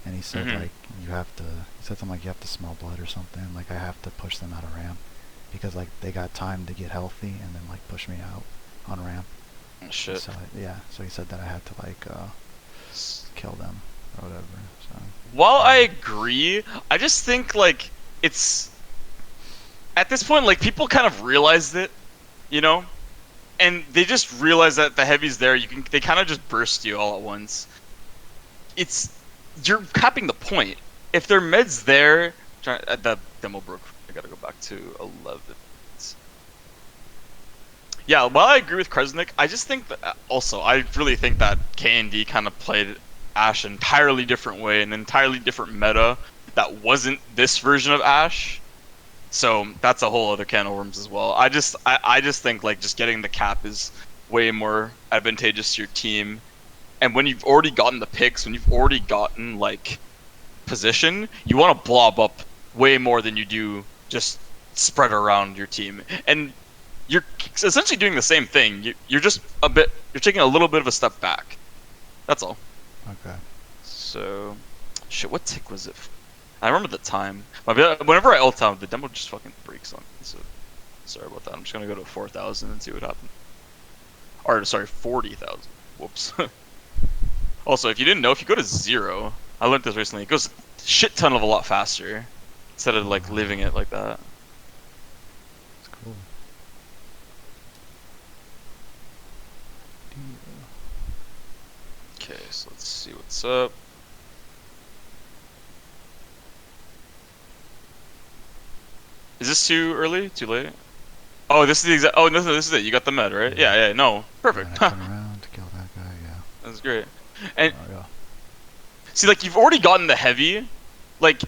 B: and he said
A: Mhm.
B: like you have to. He said something like you have to smell blood or something. Like I have to push them out of ramp because like they got time to get healthy and then like push me out on ramp.
A: Shit.
B: So yeah, so he said that I had to like kill them or whatever. So
A: While I agree, I just think like it's at this point like people kind of realized it, you know, and they just realize that the heavy's there. They kind of just burst you all at once. It's you're capping the point. If their med's there, the demo broke. I gotta go back to 11. Yeah, while I agree with Kresnik, I just think that also I really think that K and D kind of played Ash an entirely different way, an entirely different meta that wasn't this version of Ashe. So that's a whole other can of worms as well. I just think like just getting the cap is way more advantageous to your team. And when you've already gotten the picks, when you've already gotten like position, you want to blob up way more than you do just spread around your team. And you're essentially doing the same thing. You're just you're taking a little bit of a step back. That's all.
B: Okay.
A: So, shit, what tick was it? I remember the time. Whenever I ult out, the demo just fucking breaks on me. So, sorry about that. I'm just gonna go to 4,000 and see what happens. Or, sorry, 40,000. Whoops. Also, if you didn't know, if you go to 0, I learned this recently, it goes shit ton of a lot faster. Instead of, like, leaving it like that.
B: It's cool.
A: Okay, so let's see what's up. Is this too early? Too late? Oh, this is the exact. Oh, no, this is it. You got the med, right? Yeah, no. Perfect.
B: And I turn around to kill that guy, yeah.
A: That's great. And
B: Oh, yeah.
A: see, like, you've already gotten the heavy. Like,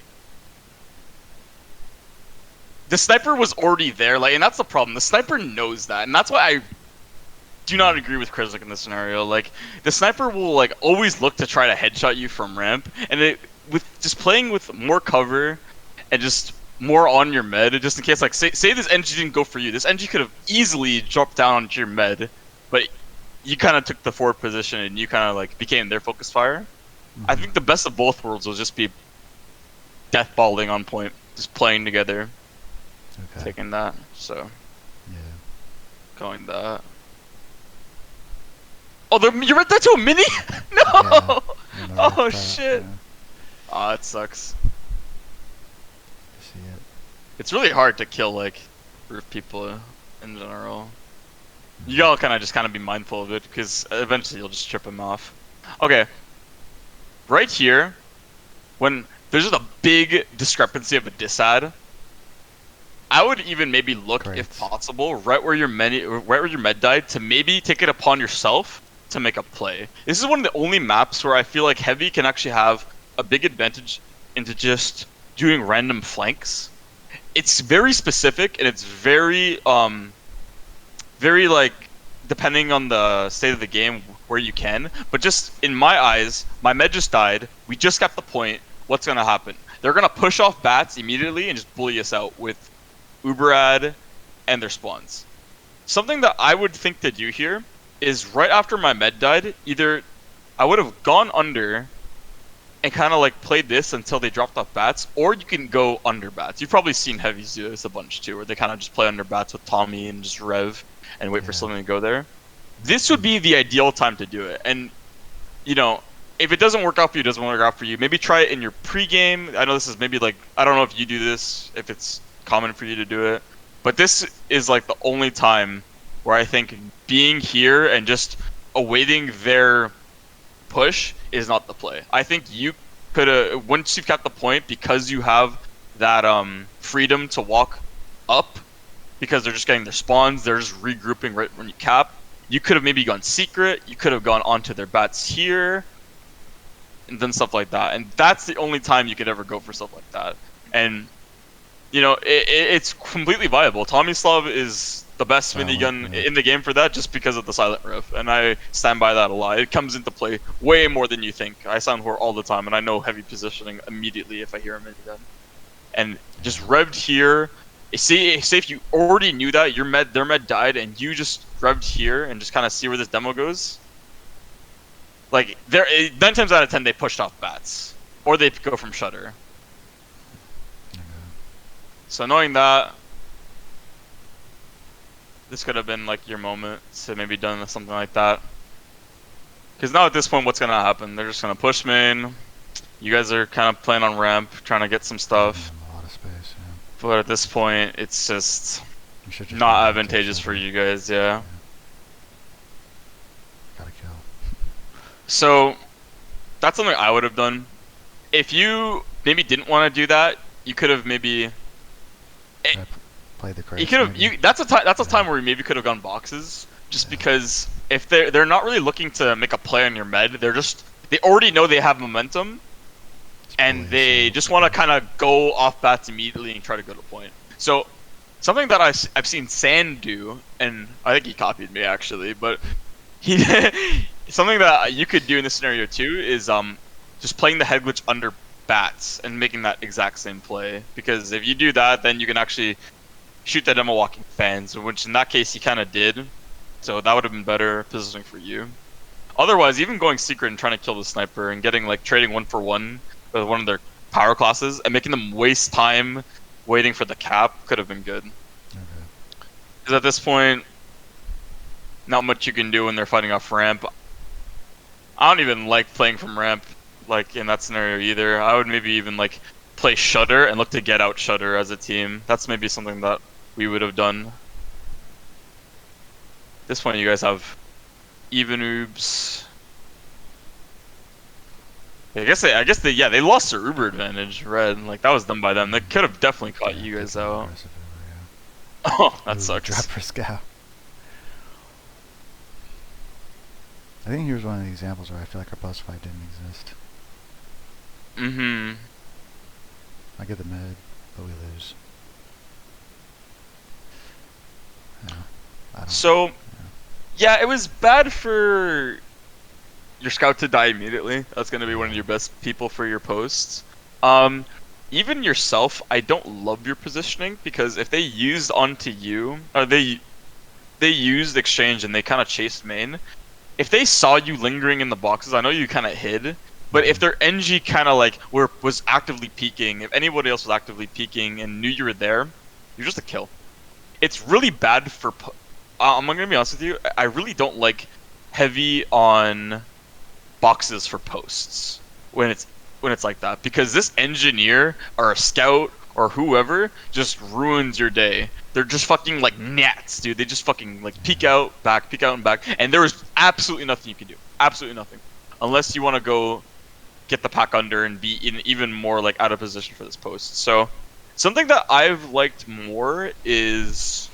A: the sniper was already there. Like, and that's the problem. The sniper knows that, and that's why I do not agree with Krizik in this scenario. Like, the sniper will like always look to try to headshot you from ramp, and with just playing with more cover and just more on your med, just in case, like, say this NG didn't go for you. This NG could have easily dropped down onto your med, but you kind of took the forward position and you kind of like became their focus fire.
B: Mm-hmm.
A: I think the best of both worlds will just be deathballing on point, just playing together,
B: Okay.
A: taking that. So
B: Yeah.
A: going that. Oh, you read that to a mini? No!
B: Yeah,
A: Oh shit!
B: Yeah.
A: Aw, it sucks.
B: I see it.
A: It's really hard to kill like roof people in general. You gotta kind of be mindful of it because eventually you'll just trip them off. Okay, right here, when there's just a big discrepancy of a disad, I would even maybe look,
B: Great.
A: if possible, right where your med died, to maybe take it upon yourself to make a play. This is one of the only maps where I feel like heavy can actually have a big advantage into just doing random flanks. It's very specific and it's very very like depending on the state of the game where you can. But just in my eyes, my med just died. We just got the point. What's gonna happen? They're gonna push off bats immediately and just bully us out with Uberad and their spawns. Something that I would think to do here is right after my med died, either I would have gone under and kind of like played this until they dropped off bats, or you can go under bats. You've probably seen heavies do this a bunch too, where they kind of just play under bats with Tommy and just rev and wait for something to go there. This would be the ideal time to do it. And, you know, if it doesn't work out for you, it doesn't work out for you. Maybe try it in your pregame. I know this is maybe like, I don't know if you do this, if it's common for you to do it, but this is like the only time where I think being here and just awaiting their push is not the play. I think you could have, once you've got the point, because you have that freedom to walk up, because they're just getting their spawns, they're just regrouping right when you cap. You could have maybe gone secret, you could have gone onto their bats here, and done stuff like that. And that's the only time you could ever go for stuff like that. And, you know, it's completely viable. Tomislav is the best minigun in the game for that, just because of the silent riff, and I stand by that a lot. It comes into play way more than you think. I sound whore all the time, and I know heavy positioning immediately if I hear a minigun. And just revved here. Say if you already knew that their med died, and you just revved here and just kind of see where this demo goes. Like 9 times out of 10 they pushed off bats, or they go from shutter. So knowing that, this could have been like your moment to maybe done something like that. Because now at this point, what's gonna happen? They're just gonna push main. You guys are kind of playing on ramp, trying to get some stuff.
B: A lot of space, yeah.
A: But at this point, it's just
B: You should just
A: not
B: go
A: advantageous for you guys, yeah.
B: Gotta kill.
A: So that's something I would have done. If you maybe didn't want to do that, you could have maybe.
B: Play the crates.
A: You could have.
B: maybe.
A: That's a time where you maybe could have gone boxes, just because if they're not really looking to make a play on your med, they already know they have momentum, and
B: Believe
A: they
B: so.
A: just want to kind of go off bats immediately and try to go to point. So something that I've seen Sand do, and I think he copied me actually, but he something that you could do in this scenario too is just playing the head glitch under bats and making that exact same play. Because if you do that, then you can actually shoot the demo walking fans, which in that case he kind of did. So that would have been better positioning for you. Otherwise, even going secret and trying to kill the sniper and getting like trading 1-for-1 with one of their power classes and making them waste time waiting for the cap could have been good.
B: Okay.
A: Because at this point, not much you can do when they're fighting off ramp. I don't even like playing from ramp like in that scenario either. I would maybe even like play Shutter and look to get out Shutter as a team. That's maybe something that we would have done. At this point, you guys have even oobs. I guess they lost their Uber advantage. Red, like that was done by them. They could have definitely caught
B: Yeah,
A: you guys
B: definitely
A: out.
B: aggressive over, yeah.
A: Oh, that
B: Ooh,
A: sucks.
B: drop for scout. I think here's one of the examples where I feel like our post fight didn't exist.
A: Mm-hmm.
B: I get the mid, but we lose. Yeah, I don't.
A: So, yeah, it was bad for your scout to die immediately. That's gonna be one of your best people for your posts. Um, Even yourself, I don't love your positioning because if they used onto you, or they used exchange and they kind of chased main. If they saw you lingering in the boxes, I know you kind of hid, but if their NG kind of like was actively peeking, if anybody else was actively peeking and knew you were there, you're just a kill. It's really bad for. I'm gonna be honest with you. I really don't like heavy on boxes for posts when it's like that because this engineer or a scout or whoever just ruins your day. They're just fucking like gnats, dude. They just fucking like peek out and back, and there is absolutely nothing you can do. Absolutely nothing, unless you want to go get the pack under and be in even more like out of position for this post. So something that I've liked more is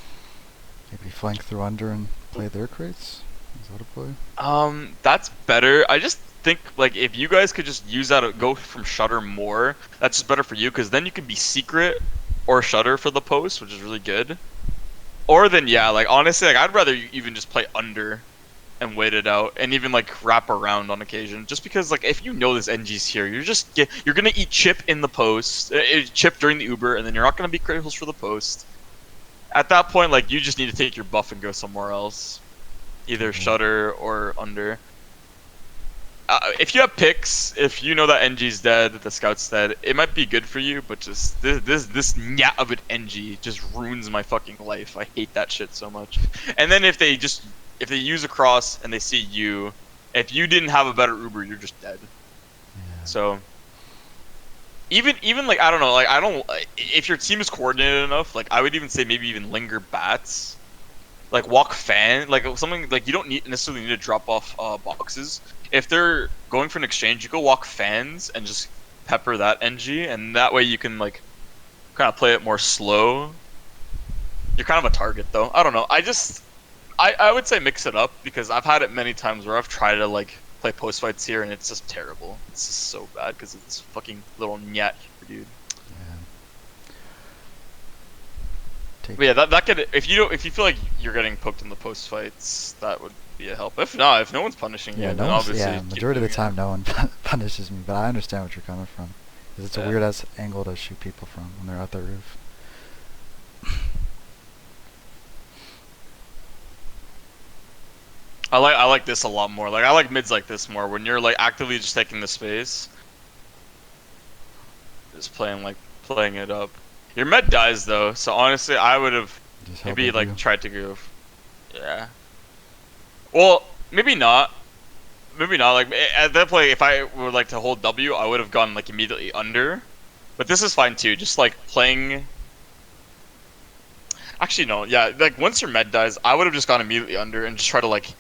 B: Maybe flank through under and play their crates? Is that a play?
A: that's better. I just think like if you guys could just use that, go from Shutter more, that's just better for you because then you can be secret or Shutter for the post, which is really good. Or then yeah, like honestly, like I'd rather you even just play under and wait it out and even like wrap around on occasion, just because like if you know this NG's here, you're gonna eat chip in the post, chip during the Uber, and then you're not gonna be criticals for the post. At that point, like you just need to take your buff and go somewhere else, either Shutter or under. If you have picks, if you know that NG's dead, that the scout's dead, it might be good for you. But just this nyat of an NG just ruins my fucking life. I hate that shit so much. And then if they use a cross and they see you, if you didn't have a better Uber, you're just dead.
B: Yeah.
A: So even like I don't know, like I don't if your team is coordinated enough, like I would even say maybe even linger bats. Like walk fan, like something like you don't necessarily need to drop off boxes. If they're going for an exchange, you go walk fans and just pepper that NG, and that way you can like kind of play it more slow. You're kind of a target though. I don't know. I would say mix it up because I've had it many times where I've tried to like play post fights here and it's just terrible. It's just so bad because it's fucking little nyat dude.
B: Yeah.
A: But yeah, that could if you feel like you're getting poked in the post fights, that would be a help. If not, if no one's punishing you,
B: Yeah,
A: then
B: no one's,
A: obviously
B: yeah,
A: keep
B: majority of the
A: doing
B: time no one punishes me, but I understand what you're coming from. 'Cause it's a
A: Yeah.
B: weird ass angle to shoot people from when they're out the roof.
A: I like this a lot more. Like I like mids like this more when you're like actively just taking the space, just playing it up. Your med dies though, so honestly I would have
B: Just
A: maybe
B: helping
A: like
B: you.
A: tried to go. Yeah. Well, maybe not. Maybe not. Like at that play, if I were like to hold W, I would have gone like immediately under. But this is fine too. Just like playing. Actually, no. Yeah, like once your med dies, I would have just gone immediately under and just try to like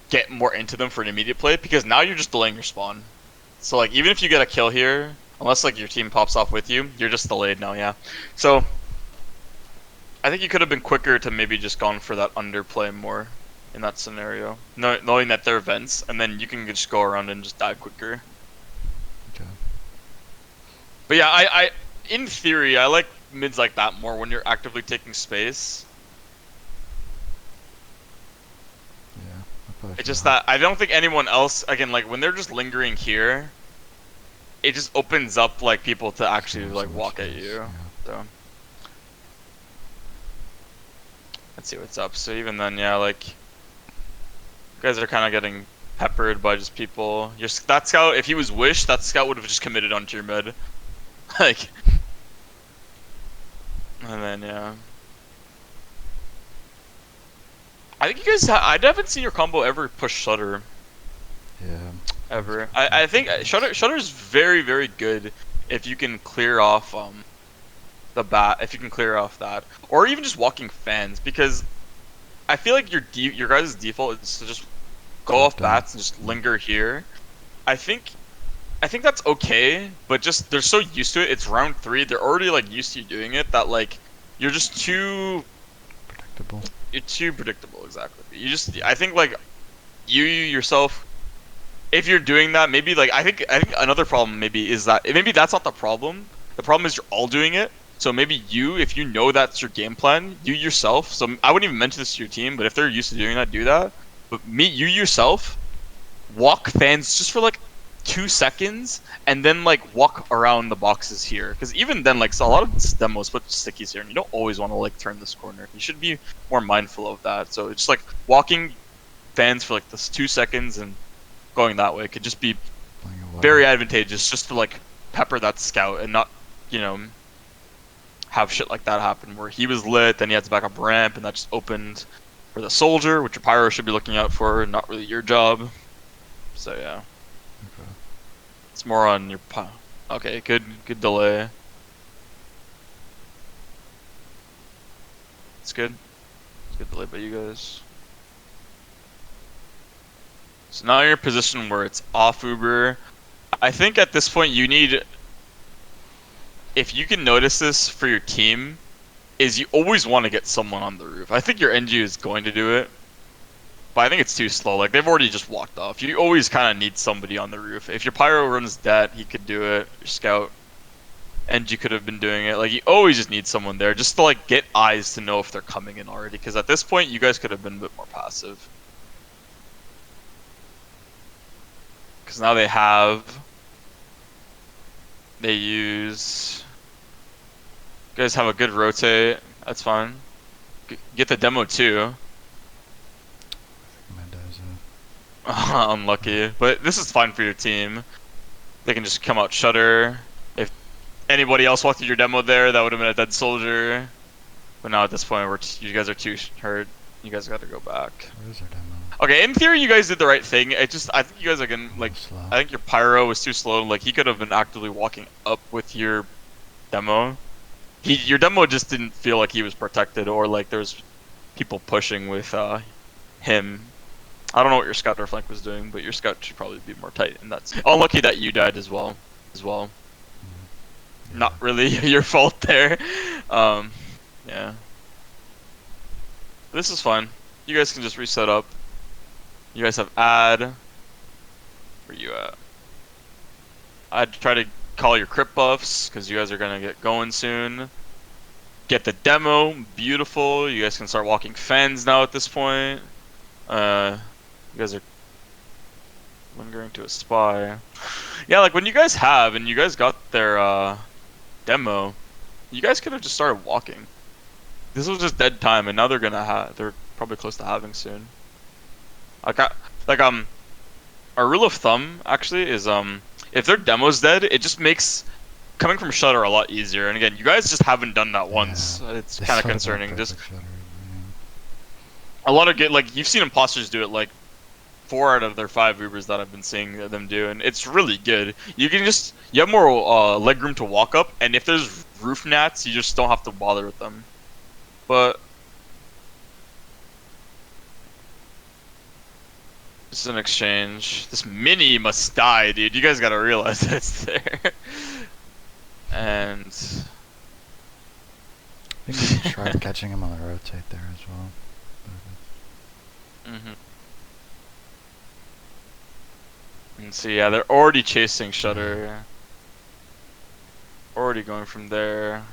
A: get more into them for an immediate play because now you're just delaying your spawn. So like even if you get a kill here, unless like your team pops off with you, you're just delayed now. Yeah. So I think you could have been quicker to maybe just gone for that underplay more in that scenario, knowing that they're vents, and then you can just go around and just die quicker.
B: Okay.
A: But yeah, I in theory I like mids like that more when you're actively taking space.
B: Yeah, I probably
A: It's
B: feel
A: just
B: hot.
A: that I don't think anyone else, again, like when they're just lingering here, it just opens up like people to
B: Just gonna
A: actually
B: have so
A: like
B: much
A: walk at
B: space.
A: you.
B: Yeah.
A: So let's see what's up. So even then, yeah, like you guys are kind of getting peppered by just people. That scout, if he was Wish, that scout would have just committed onto your mid. Like, and then yeah. I think you guys, I haven't seen your combo ever push Shutter
B: Yeah. Let's
A: ever.
B: go back
A: I
B: to
A: think
B: base.
A: Shutter's very very good if you can clear off the bat, if you can clear off that, or even just walking fans, because I feel like your guys' default is to just go
B: Drop
A: off
B: down.
A: bats and just
B: Yeah.
A: linger here. I think I think that's okay, but just they're so used to it. It's round 3. They're already like used to you doing it that like you're just
B: Predictable.
A: you're too predictable. Exactly. You just I think like you yourself, if you're doing that, maybe like I think another problem maybe is that maybe that's not the problem. The problem is you're all doing it. So maybe you, if you know that's your game plan, you yourself. So I wouldn't even mention this to your team, but if they're used to doing that, do that. But you yourself, walk fans just for like 2 seconds, and then like walk around the boxes here. Because even then, like so a lot of demos put stickies here, and you don't always want to like turn this corner. You should be more mindful of that. So it's just like walking fans for like this 2 seconds and going that way could just be
B: Playing it well.
A: very advantageous just to like pepper that scout and not, you know, have shit like that happen where he was lit, then he had to back up ramp, and that just opened for the soldier, which your pyro should be looking out for, not really your job. So yeah,
B: Okay.
A: it's more on your Okay, good delay. It's good. It's good delay by you guys. So now you're in a position where it's off Uber. I think at this point you need, if you can notice this for your team, is you always want to get someone on the roof. I think your NG is going to do it, but I think it's too slow. Like they've already just walked off. You always kind of need somebody on the roof. If your pyro runs that, he could do it. Your scout, NG could have been doing it. Like you always just need someone there just to like get eyes to know if they're coming in already. Because at this point, you guys could have been a bit more passive. Because now they use. You guys have a good rotate. That's fine. Get the demo too.
B: Mendoza.
A: Unlucky, but this is fine for your team. They can just come out Shutter. If anybody else walked through your demo there, that would have been a dead soldier. But now at this point, you guys are too hurt. You guys got to go back.
B: Where's our demo?
A: Okay, in theory, you guys did the right thing. I think you guys are gonna
B: A
A: like.
B: little slow.
A: I think your pyro was too slow. Like he could have been actively walking up with your demo. Your demo just didn't feel like he was protected, or like there was people pushing with him. I don't know what your scout or flank was doing, but your scout should probably be more tight, and that's unlucky that you died as well.
B: Yeah.
A: Not really your fault there. Yeah. This is fine. You guys can just reset up. You guys have add. Where you at? I'd try to call your crit buffs, because you guys are gonna get going soon. Get the demo, beautiful. You guys can start walking fens now at this point. You guys are lingering to a spy. Yeah, like when you guys have, and you guys got their demo, you guys could have just started walking. This was just dead time, and now they're probably close to having soon. Like our rule of thumb actually is if their demo's dead, it just makes coming from Shutter a lot easier. And again, you guys just haven't done that once.
B: Yeah.
A: It's
B: They
A: kind of
B: sort of got
A: concerning. Just
B: perfect Shutter.
A: a lot of like you've seen imposters do it like 4 out of their 5 Ubers that I've been seeing them do, and it's really good. You have more leg room to walk up, and if there's roof gnats, you just don't have to bother with them. But this is an exchange. This mini must die, dude. You guys gotta realize that it's there. And
B: I think we can try catching him on the rotate there as well.
A: mhm. And so yeah, they're already chasing Shutter. already going from there.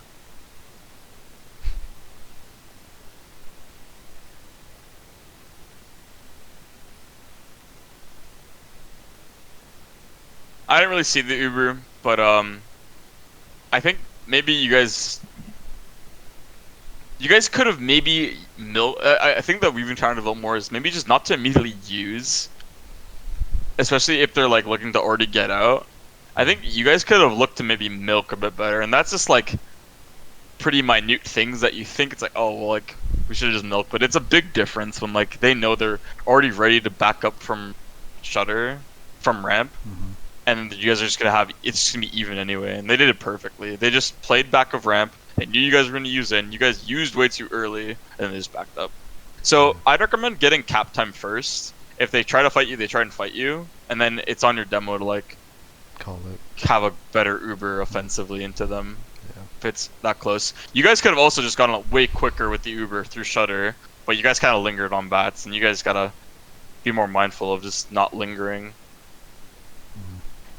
A: I didn't really see the Uber, but I think maybe you guys could have maybe I think that we've been trying to develop more is maybe just not to immediately use, especially if they're like looking to already get out. I think you guys could have looked to maybe milk a bit better, and that's just like pretty minute things that you think it's like, oh well, like we should have just milked, but it's a big difference when like they know they're already ready to back up from shutter, from ramp,
B: Mm-hmm.
A: and you guys are just gonna have it's just gonna be even anyway, and they did it perfectly. They just played back of ramp. They knew you guys were gonna use it, and you guys used way too early, and they just backed up. So I'd recommend getting cap time first. If they try to fight you, they try and fight you, and then it's on your demo to like
B: Call it.
A: have a better Uber offensively into them.
B: Yeah.
A: If it's that close, you guys could have also just gone way quicker with the Uber through shutter, but you guys kind of lingered on bats, and you guys gotta be more mindful of just not lingering.
B: Mm-hmm.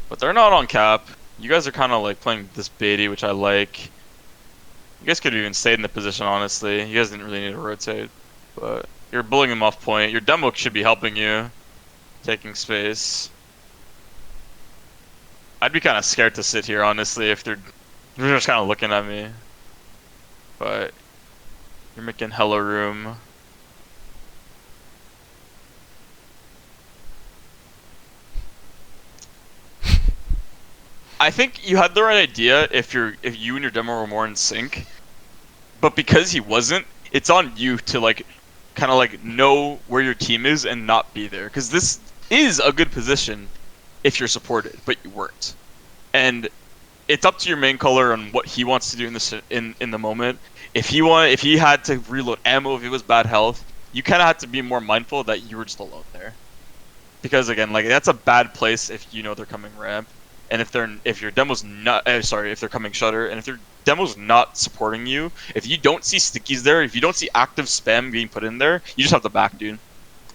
A: But they're not on cap. You guys are kind of like playing this baity, which I like. You guys could have even stayed in the position, honestly. You guys didn't really need to rotate. But you're bullying them off point. Your demo should be helping you. Taking space. I'd be kind of scared to sit here, honestly, if they're just kind of looking at me. But you're making hella room. I think you had the right idea if you and your demo were more in sync. But because he wasn't, it's on you to like kind of like know where your team is and not be there, because this is a good position if you're supported, but you weren't. And it's up to your main color on what he wants to do in this in the moment. If he had to reload ammo, if it was bad health, you kind of had to be more mindful that you were just alone there, because again, like that's a bad place if you know they're coming ramp, and if your demo's not if they're coming shutter, and if their demo's not supporting you, if you don't see stickies there, if you don't see active spam being put in there, you just have to back, dude.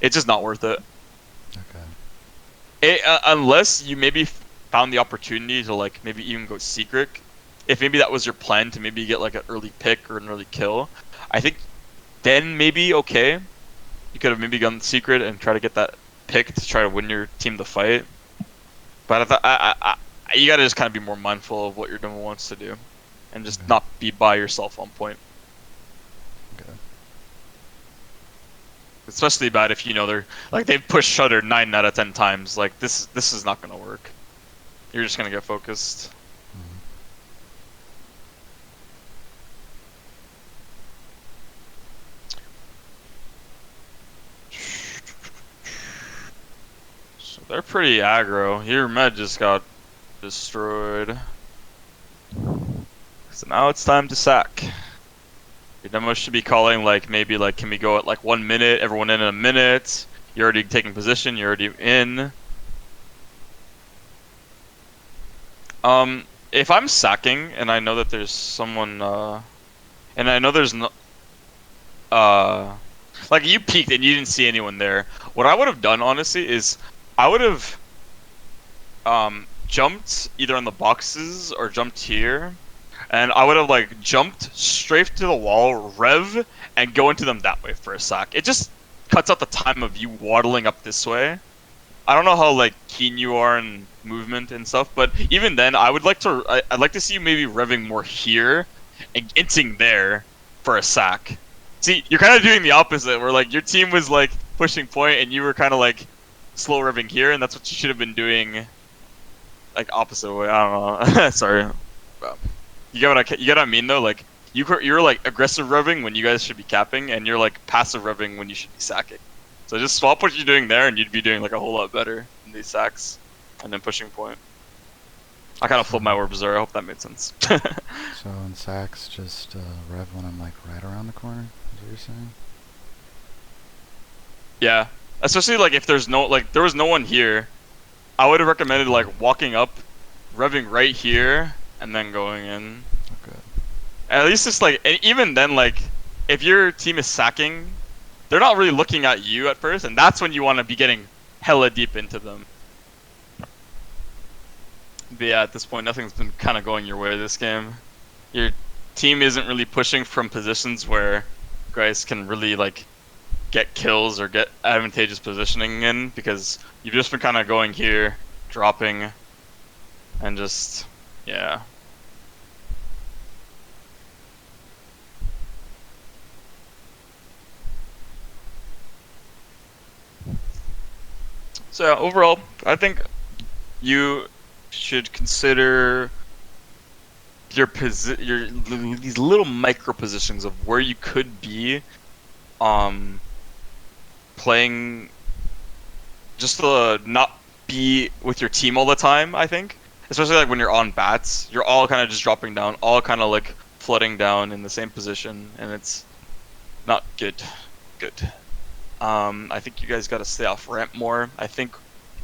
A: It's just not worth it.
B: Okay.
A: Unless you maybe found the opportunity to like maybe even go secret. If maybe that was your plan to maybe get like an early pick or an early kill, I think then maybe okay. You could have maybe gone secret and try to get that pick to try to win your team the fight. But you gotta just kind of be more mindful of what your demo wants to do, and just not be by yourself on point.
B: Okay.
A: Especially bad if you know they're like they've pushed shutter 9 out of 10 times. Like this is not gonna work. You're just gonna get focused.
B: Mm-hmm.
A: So they're pretty aggro. Your med just got destroyed. So now it's time to sack. Your demo should be calling like maybe like can we go at like 1 minute, everyone in a minute. You're already taking position, you're already in. If I'm sacking and I know that there's someone and I know there's no like you peeked and you didn't see anyone there. What I would have done honestly is I would have jumped either on the boxes or jumped here, and I would have like jumped straight to the wall, rev, and go into them that way for a sack. It just cuts out the time of you waddling up this way. I don't know how like keen you are in movement and stuff, but even then, I'd like to see you maybe revving more here and inting there for a sack. See, you're kind of doing the opposite, where like your team was like pushing point and you were kind of like slow revving here, and that's what you should have been doing. Like opposite way. I don't know. Sorry. You get what I mean though. Like you're like aggressive revving when you guys should be capping, and you're like passive revving when you should be sacking. So just swap what you're doing there, and you'd be doing like a whole lot better in these sacks, and then pushing point. I kind of flipped my orbs there. I hope that made sense.
B: So in sacks, just rev when I'm like right around the corner. Is what you're saying?
A: Yeah, especially like if there's no there was no one here, I would have recommended like walking up, revving right here, and then going in.
B: Okay.
A: At least it's like, and even then, like if your team is sacking, they're not really looking at you at first, and that's when you want to be getting hella deep into them. But yeah, at this point, nothing's been kind of going your way this game. Your team isn't really pushing from positions where guys can really like get kills or get advantageous positioning in because you've just been kind of going here, dropping, and just yeah. So yeah, overall, I think you should consider your these little micro positions of where you could be um playing just to not be with your team all the time, I think. Especially like when you're on bats, you're all kind of just dropping down, all kind of like flooding down in the same position, and it's not good. Good. I think you guys got to stay off ramp more. I think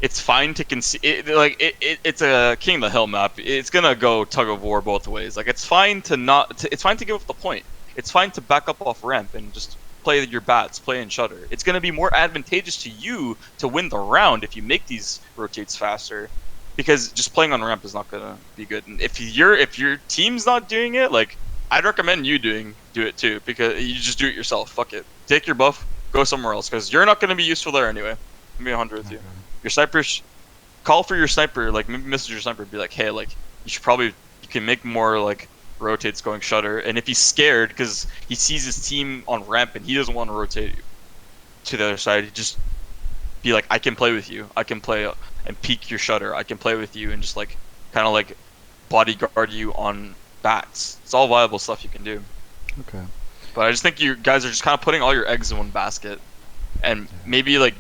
A: it's fine to concede. It's a King of the Hill map. It's gonna go tug of war both ways. Like it's fine to not. It's fine to give up the point. It's fine to back up off ramp and just play your bats, play in shutter. It's gonna be more advantageous to you to win the round if you make these rotates faster, because just playing on ramp is not gonna be good. And if your team's not doing it, like I'd recommend you do it too, because you just do it yourself. Fuck it. Take your buff, go somewhere else, because you're not going to be useful there anyway. I'll be 100 with you.
B: Okay.
A: Your sniper, call for your sniper, like maybe message your sniper, be like, hey, like you should probably you can make more like rotates going shutter. And if he's scared because he sees his team on ramp and he doesn't want to rotate to the other side, he just be like, I can play with you. I can play and peek your shutter. I can play with you and just like kind of like bodyguard you on bats. It's all viable stuff you can do.
B: Okay.
A: But I just think you guys are just kind of putting all your eggs in one basket, and maybe like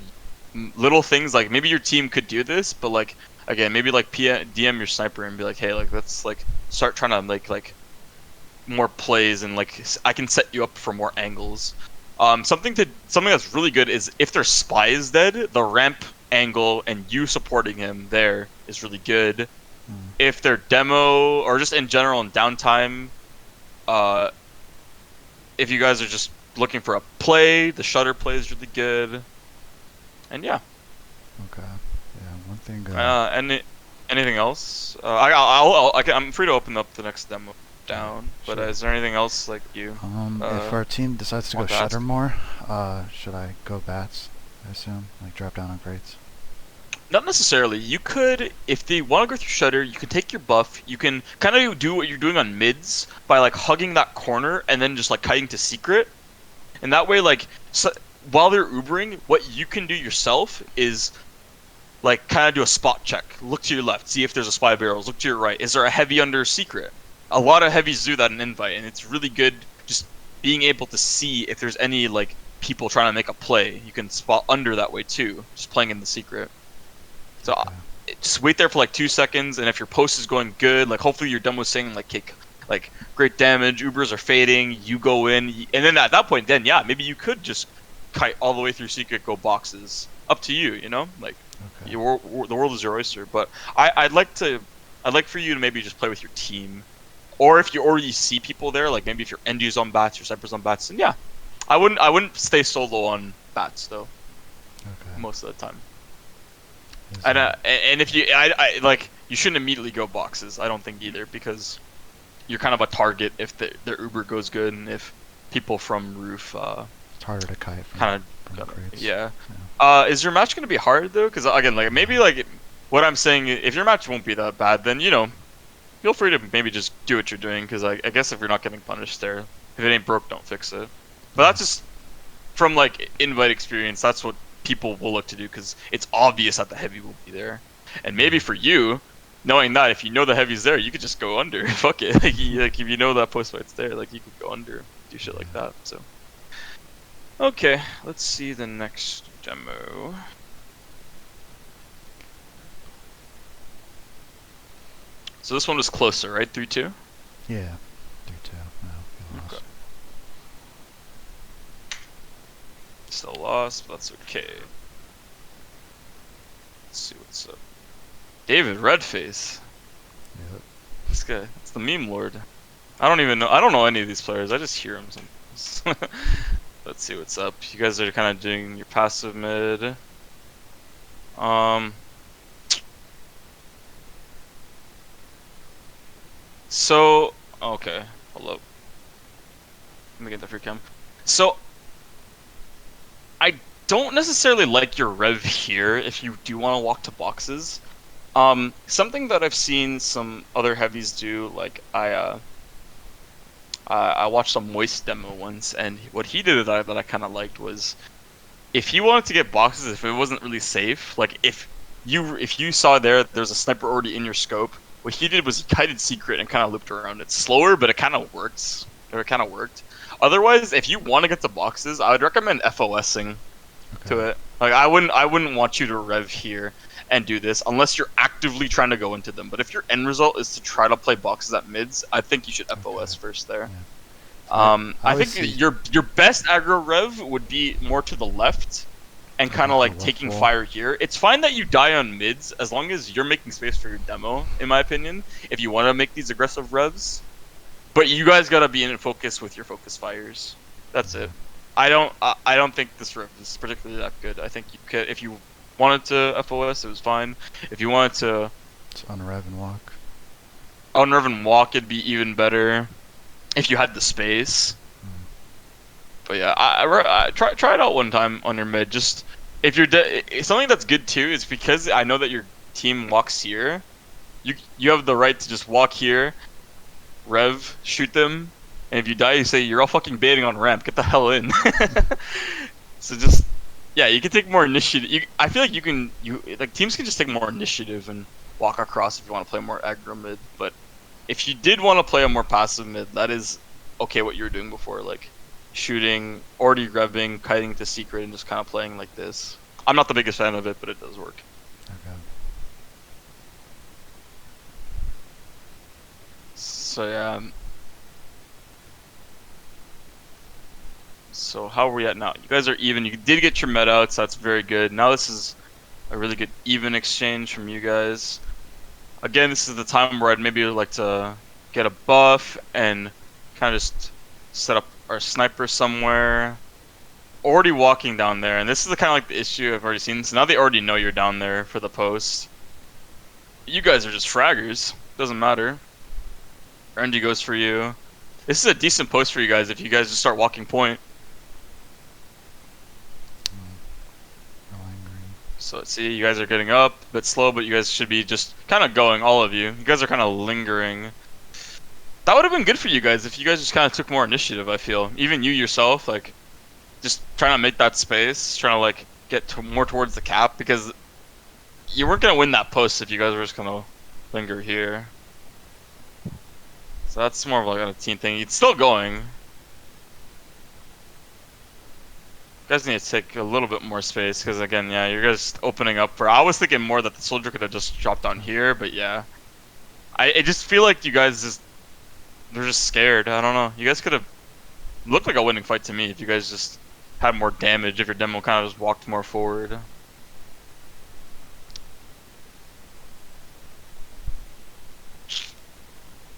A: little things like maybe your team could do this, but like again, maybe like DM your sniper and be like, hey, like let's like start trying to make like more plays and like I can set you up for more angles. Something that's really good is if their spy is dead, the ramp angle and you supporting him there is really good. If their demo or just in general in downtime, if you guys are just looking for a play, the shutter play is really good. And yeah.
B: Okay. Yeah. One thing.
A: Anything else? I'm free to open up the next demo down. But
B: Sure.
A: is there anything else like you?
B: If our team decides to go
A: want to
B: shutter
A: ask?
B: more, should I go bats? I assume, like drop down on crates.
A: Not necessarily. You could, if they want to go through shutter, you can take your buff. You can kind of do what you're doing on mids by like hugging that corner and then just like kiting to secret. And that way, like, so, while they're Ubering, what you can do yourself is like kind of do a spot check. Look to your left, see if there's a spy barrels. Look to your right. Is there a heavy under secret? A lot of heavies do that in invite, and it's really good just being able to see if there's any like people trying to make a play. You can spot under that way too, just playing in the secret. So just wait there for like 2 seconds, and if your post is going good, like hopefully you're done with saying like kick, like great damage, Ubers are fading, you go in, and then at that point, then yeah, maybe you could just kite all the way through secret, go boxes. Up to you, you know, like
B: Okay.
A: the world is your oyster. But I'd like for you to maybe just play with your team, or if you already see people there, like maybe if your Endu's on bats, your Cypress on bats, then yeah, I wouldn't stay solo on bats though
B: Okay.
A: most of the time.
B: Is,
A: And if you, I like, you shouldn't immediately go boxes. I don't think either, because you're kind of a target if their Uber goes good and if people from roof
B: it's harder to kite
A: kind
B: from
A: of
B: crates.
A: yeah.
B: Yeah.
A: Is your match gonna be hard though? Because again, like maybe like what I'm saying, if your match won't be that bad, then you know, feel free to maybe just do what you're doing. Because I guess if you're not getting punished there, if it ain't broke, don't fix it. But that's just from like invite experience. That's what people will look to do because it's obvious that the heavy will be there. And maybe for you, knowing that if you know the heavy's there, you could just go under. Fuck it. Like if you know that post fight's there, like you could go under, do shit like that. So okay, let's see the next demo. So this one was closer, right? 3-2?
B: Yeah. 3-2. No, you lost.
A: Okay. Still lost, but that's okay. Let's see what's up. David Redface.
B: Yep.
A: This guy. It's the meme lord. I don't know any of these players. I just hear them sometimes. Let's see what's up. You guys are kind of doing your passive mid. So okay, hold up. Let me get the free cam. So I don't necessarily like your rev here if you do want to walk to boxes. Something that I've seen some other heavies do, like I watched some Moist demo once, and what he did that I kind of liked was if he wanted to get boxes, if it wasn't really safe, like if you saw there's a sniper already in your scope, what he did was he kited secret and kind of looped around. It's slower, but it kind of works. Or it kind of worked. Otherwise, if you want to get to boxes, I would recommend FOSing to
B: Okay.
A: it. Like I wouldn't want you to rev here and do this unless you're actively trying to go into them. But if your end result is to try to play boxes at mids, I think you should FOS
B: Okay.
A: first there.
B: Yeah. So I
A: I
B: always
A: think
B: see.
A: your best aggro rev would be more to the left and kind
B: Okay.
A: of
B: The
A: like
B: left
A: taking
B: wall.
A: fire here. It's fine that you die on mids as long as you're making space for your demo, in my opinion. If you want to make these aggressive revs, but you guys gotta be in focus with your focus fires. That's
B: Okay.
A: it. I don't think this rev is particularly that good. I think you could if you wanted to FOS, it was fine. If you wanted to
B: It's unrev and walk.
A: unrev and walk, it'd be even better if you had the space.
B: Mm.
A: But yeah, I try it out one time on your mid. Just if you're something that's good too is because I know that your team walks here. You have the right to just walk here, rev, shoot them, and if you die, you say you're all fucking baiting on ramp. Get the hell in. So just yeah, you can take more initiative. I feel like you like teams can just take more initiative and walk across if you want to play more aggro mid. But if you did want to play a more passive mid, that is okay. What you were doing before, like shooting, already revving, kiting to secret, and just kind of playing like this. I'm not the biggest fan of it, but it does work.
B: Okay.
A: So yeah. So how are we at now? You guys are even. You did get your med out, so that's very good. Now this is a really good even exchange from you guys. Again, this is the time where I'd maybe like to get a buff and kind of just set up our sniper somewhere. Already walking down there, and this is the kind of like the issue I've already seen. So now they already know you're down there for the post. You guys are just fraggers. Doesn't matter. RNG goes for you. This is a decent post for you guys if you guys just start walking point.
B: No angry.
A: So see, you guys are getting up a bit slow, but you guys should be just kind of going, all of you. You guys are kind of lingering. That would have been good for you guys if you guys just kind of took more initiative, I feel. Even you yourself, like, just trying to make that space, trying to, like, get more towards the cap, because you weren't going to win that post if you guys were just going to linger here. So that's more of like a team thing. It's still going. You guys need to take a little bit more space, because again, yeah, you're guys opening up for... I was thinking more that the soldier could have just dropped down here, but yeah. I just feel like you guys just... They're just scared. I don't know. You guys could have looked like a winning fight to me if you guys just had more damage, if your demo kind of just walked more forward.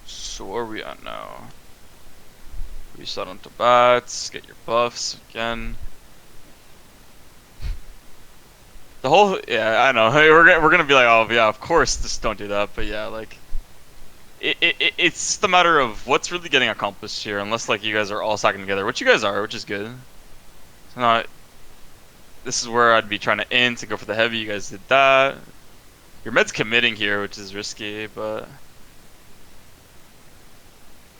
A: So where are we at now? Reset onto bats, get your buffs again. The whole, yeah, I know. Hey, we're gonna be like, oh yeah, of course, just don't do that. But yeah, like, it's just a matter of what's really getting accomplished here. Unless like you guys are all stacking together, which you guys are, which is good. So now, this is where I'd be trying to end to go for the heavy. You guys did that. Your med's committing here, which is risky, but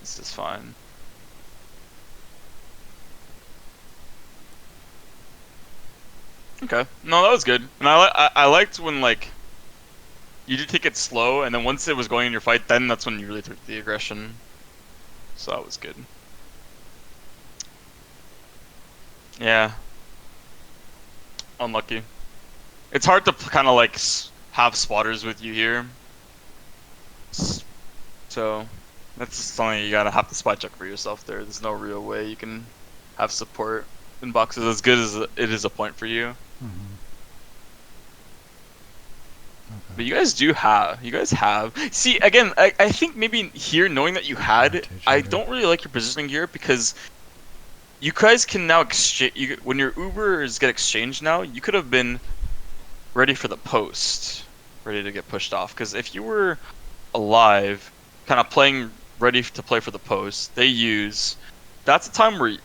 A: this is fine. Okay, no, that was good. And I liked when like you did take it slow, and then once it was going in your fight, then that's when you really took the aggression. So that was good. Yeah, unlucky. It's hard to kind of like have spotters with you here. So that's something you gotta have to spot check for yourself there. There's no real way you can have support in boxes as good as it is a point for you.
B: Mm-hmm. Okay.
A: But you guys have. See, again, I think maybe here, knowing that you had,
B: Rotate
A: I
B: shooter.
A: don't really like your positioning here because you guys can now exchange. When your Ubers get exchanged now, you could have been ready for the post, ready to get pushed off. Because if you were alive, kind of playing ready to play for the post, they use. That's a time where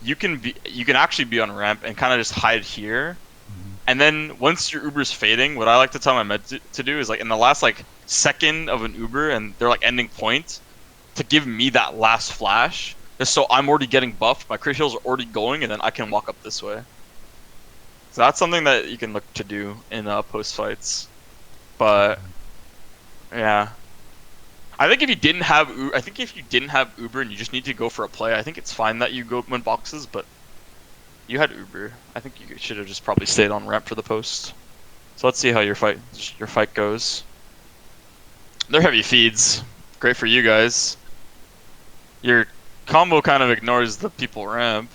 A: you can actually be on ramp and kind of just hide here.
B: Mhm.
A: And then once your Uber's fading, what I like to tell my med to do is like in the last like second of an Uber and they're like ending point, to give me that last flash, just so I'm already getting buffed, my crit heals are already going, and then I can walk up this way. So that's something that you can look to do in post fights. But yeah, I think if you didn't have Uber and you just need to go for a play, I think it's fine that you go win boxes. But you had Uber. I think you should have just probably stayed on ramp for the post. So let's see how your fight goes. They're heavy feeds. Great for you guys. Your combo kind of ignores the people ramp,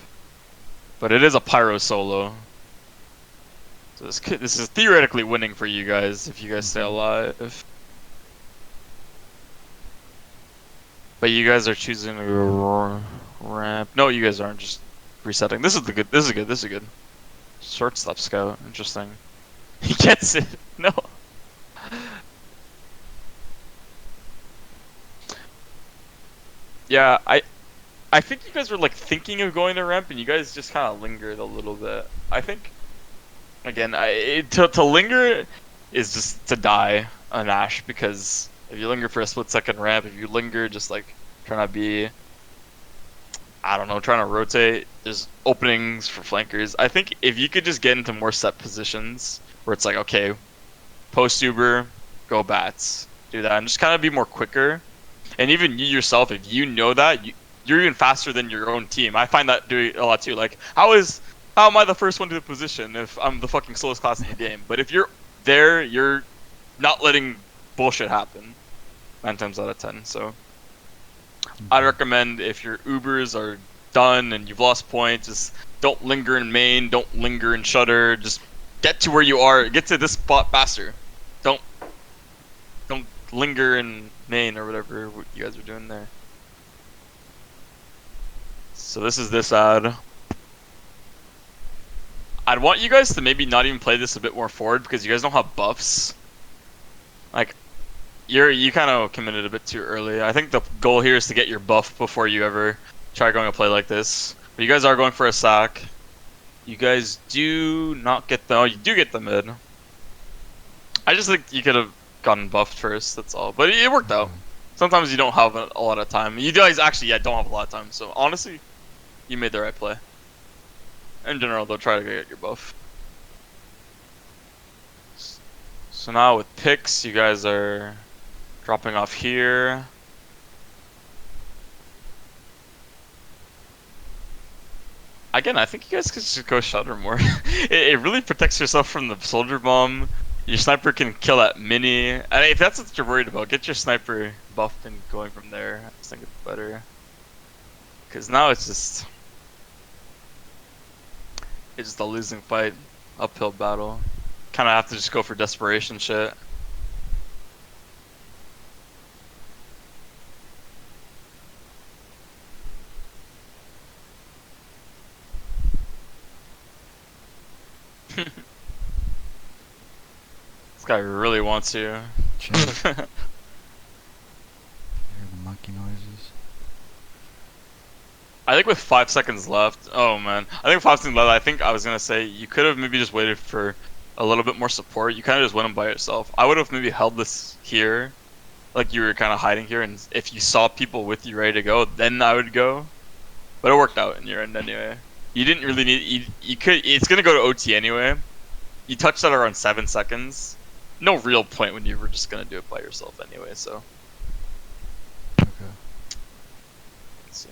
A: but it is a pyro solo. So this is theoretically winning for you guys if you guys stay alive. But you guys are choosing to ramp. No, you guys aren't. Just resetting. This is good. This is good. This is good. Shortstop scout. Interesting. He gets it. No. Yeah, I think you guys were like thinking of going to ramp, and you guys just kind of lingered a little bit. I think, again, to linger is just to die on Ash, because if you linger for a split second ramp, if you linger just like trying to be, I don't know, trying to rotate, there's openings for flankers. I think if you could just get into more set positions where it's like, okay, post Uber, go bats, do that, and just kind of be more quicker. And even you yourself, if you know that, you're even faster than your own team. I find that doing a lot too. Like, how am I the first one to the position if I'm the fucking slowest class in the game? But if you're there, you're not letting bullshit happen 9 times out of 10. So I'd recommend, if your Ubers are done and you've lost points, just don't linger in main, don't linger in shutter. Just get to where you are, get to this spot faster. Don't linger in main or whatever you guys are doing there. So this is this ad. I'd want you guys to maybe not even play this a bit more forward, because you guys don't have buffs. Like, you kind of committed a bit too early. I think the goal here is to get your buff before you ever try going a play like this. But you guys are going for a sack. You guys do not get the... Oh, you do get the mid. I just think you could have gotten buffed first, that's all. But it worked out. Sometimes you don't have a lot of time. You guys actually, don't have a lot of time. So honestly, you made the right play. In general, they'll try to get your buff. So now with picks, you guys are dropping off here. Again, I think you guys could just go shutter more. it really protects yourself from the soldier bomb. Your sniper can kill that mini. And if that's what you're worried about, get your sniper buffed and going from there. I just think it's better. Because now it's just a losing fight, uphill battle. Kind of have to just go for desperation shit. This guy really wants you.
B: Chill. Hear the monkey noises.
A: I think with 5 seconds left, oh man, I think 5 seconds left, I think I was gonna say you could have maybe just waited for a little bit more support. You kind of just went in by yourself. I would have maybe held this here, like you were kind of hiding here, and if you saw people with you ready to go, then I would go. But it worked out in your end anyway. You didn't really need, you could, it's gonna go to OT anyway. You touched that around 7 seconds. No real point when you were just gonna do it by yourself anyway, so.
B: Okay.
A: Let's see.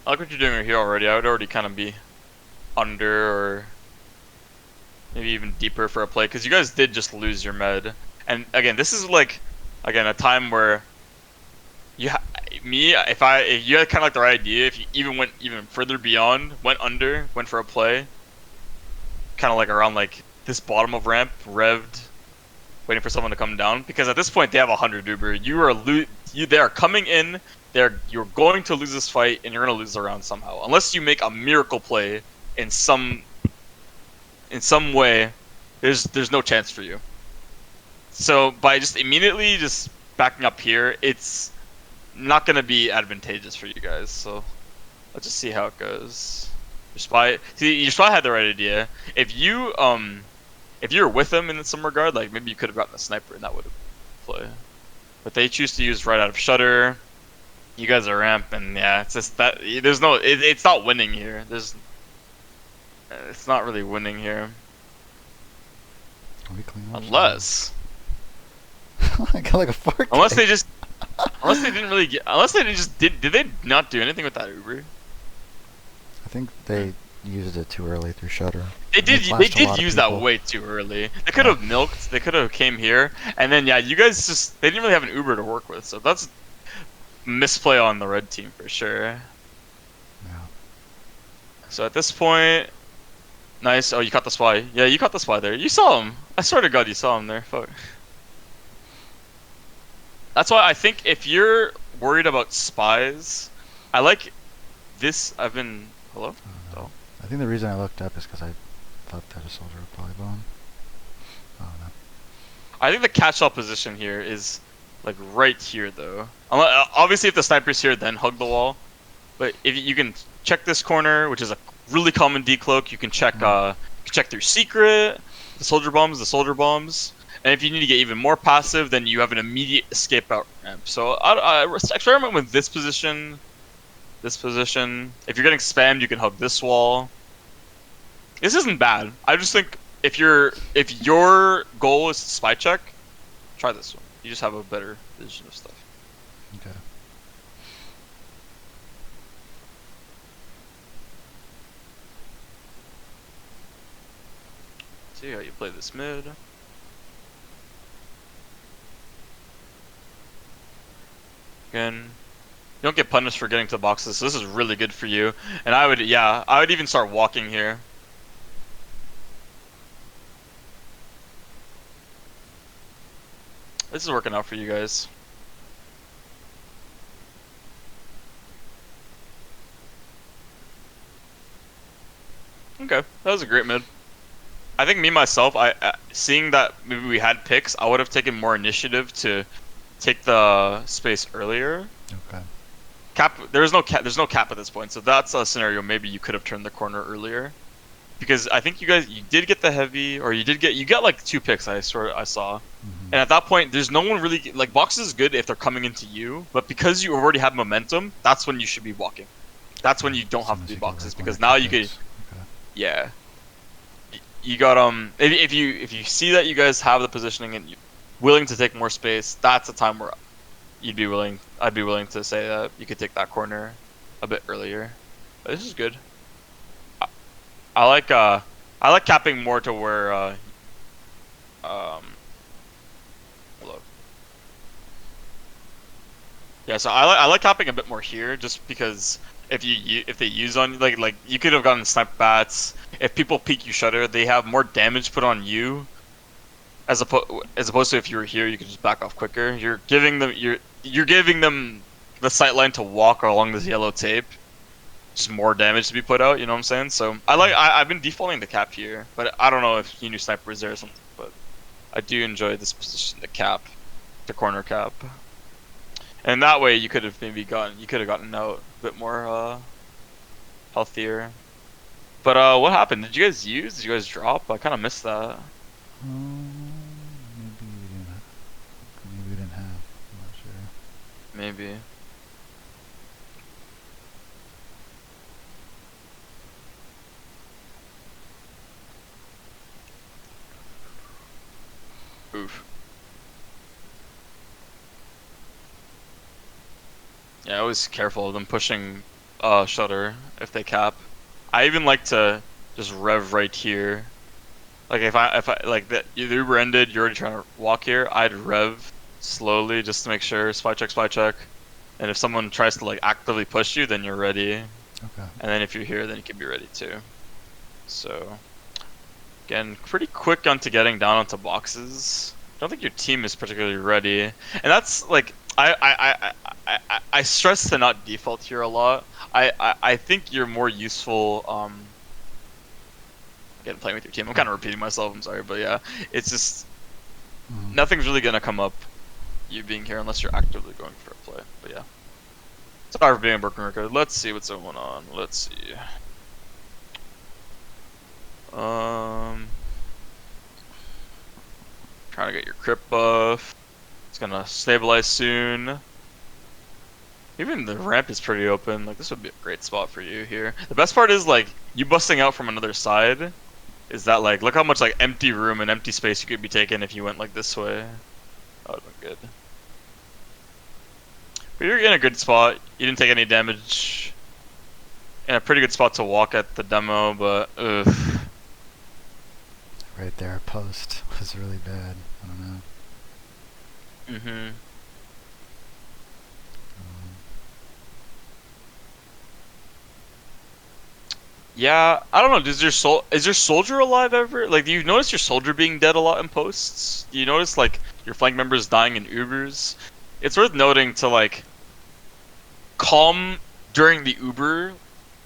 A: I like what you're doing right here already. I would already kind of be under, or maybe even deeper for a play, because you guys did just lose your med. And again, this is like, again, a time where if you had kind of like the right idea, if you even went even further beyond, went under, went for a play, kind of like around like this bottom of ramp, revved, waiting for someone to come down, because at this point they have 100 Uber. They are coming in. You're going to lose this fight, and you're gonna lose the round somehow, unless you make a miracle play in some way. There's no chance for you. So by just immediately just backing up here, it's not gonna be advantageous for you guys. So let's just see how it goes. Your spy had the right idea. If you were with him in some regard, like maybe you could have gotten a sniper and that would have played. But they choose to use right out of shutter. You guys are ramp, and yeah, it's just that there's no, it's not winning here. It's not really winning here,
B: Are we clean up
A: unless
B: I got like a 4K.
A: unless they just unless they didn't really get unless they just did they not do anything with that Uber?
B: I think they used it too early through shutter.
A: They did.
B: They
A: They
B: flashed a lot
A: did
B: of
A: use that
B: people.
A: way too early. They could have milked. They could have came here, and then yeah, you guys just they didn't really have an Uber to work with, so that's misplay on the red team for sure.
B: Yeah.
A: So at this point, nice. Oh, you caught the spy. Yeah, you caught the spy there. You saw him. I swear to God, you saw him there. Fuck. That's why I think if you're worried about spies, I like this. I've been. Hello.
B: I don't know.
A: Oh.
B: I think the reason I looked up is because I thought that a soldier would probably bomb. Oh no.
A: I think the catch-all position here is like right here, though. Obviously, if the sniper's here, then hug the wall. But if you can check this corner, which is a really common decloak, you can check through secret, the soldier bombs, and if you need to get even more passive, then you have an immediate escape out ramp. So I experiment with this position. This position. If you're getting spammed, you can hug this wall. This isn't bad. I just think if your goal is to spy check, try this one. You just have a better vision of stuff.
B: Okay.
A: See how you play this mid. Again, you don't get punished for getting to the boxes, so this is really good for you. And I would even start walking here. This is working out for you guys. Okay, that was a great mid. I think myself, seeing that maybe we had picks, I would have taken more initiative to take the space earlier.
B: Okay.
A: There's no cap at this point, so that's a scenario maybe you could have turned the corner earlier. Because I think you did get the heavy, or you got like 2 picks. I saw, and at that point, there's no one really like boxes is good if they're coming into you, but because you already have momentum, that's when you should be walking. That's when you don't have to do boxes because now you could,
B: Okay.
A: yeah. You got if you see that you guys have the positioning and you're willing to take more space, that's a time where I'd be willing to say that you could take that corner a bit earlier. But this is good. I like capping more to where hello. Yeah, so I like capping a bit more here just because if they use on like you could have gotten sniper bats. If people peek you shutter, they have more damage put on you as opposed to if you were here, you could just back off quicker. You're giving them the sight line to walk along this yellow tape. Just more damage to be put out, you know what I'm saying? So I've been defaulting the cap here, but I don't know if you knew sniper is there or something, but I do enjoy this position, the corner cap. And that way you could have gotten out a bit more healthier. But what happened? Did you guys use? Did you guys drop? I kind of missed that.
B: Maybe we didn't have. I'm not sure.
A: Maybe. Oof. Yeah, always careful of them pushing shutter if they cap. I even like to just rev right here. Like if I like the Uber ended, you're already trying to walk here, I'd rev slowly just to make sure spy check. And if someone tries to like actively push you, then you're ready.
B: Okay.
A: And then if you're here, then you can be ready too. So again, pretty quick onto getting down onto boxes. I don't think your team is particularly ready, and that's like I stress to not default here a lot. I think you're more useful. Again, playing with your team. I'm kind of repeating myself. I'm sorry, but yeah, it's just nothing's really gonna come up you being here unless you're actively going for a play. But yeah. Sorry for being a broken record. Let's see what's going on. Let's see. Trying to get your crit buff. It's gonna stabilize soon. Even the ramp is pretty open. Like, this would be a great spot for you here. The best part is, like, you busting out from another side is that, like, look how much, like, empty room and empty space you could be taking if you went, like, this way. That would've been good. But you're in a good spot. You didn't take any damage. In a pretty good spot to walk at the demo, but, ugh.
B: Right there, post was really bad. I don't know.
A: Mm-hmm. Yeah, I don't know. Is your soldier alive ever? Like, do you notice your soldier being dead a lot in posts? Do you notice like your flank members dying in Ubers? It's worth noting to like calm during the Uber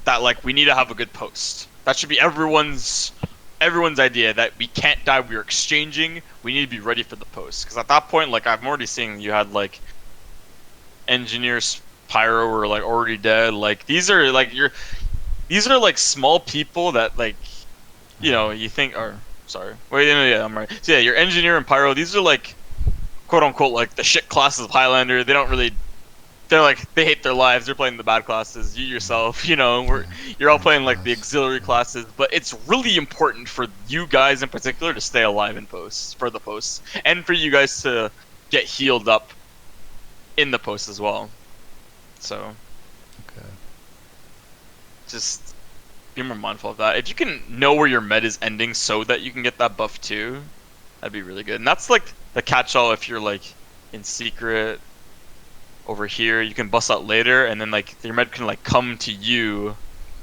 A: that like we need to have a good post. That should be everyone's idea that we can't die. We're exchanging. We need to be ready for the post because at that point, like I'm already seeing you had like engineers pyro were like already dead. Like these are like these are like small people that like, you know, you think are sorry. Wait, no, yeah, I'm right. So yeah, your engineer and pyro. These are like, quote unquote, like the shit classes of Highlander. They don't really. They're like they hate their lives. They're playing the bad classes. You yourself, you know, you're all playing like the auxiliary classes. But it's really important for you guys in particular to stay alive in posts for the posts, and for you guys to get healed up in the post as well. So.
B: Okay.
A: Just be more mindful of that. If you can know where your med is ending so that you can get that buff too, that'd be really good. And that's like the catch-all if you're like in secret over here, you can bust out later and then like your med can like come to you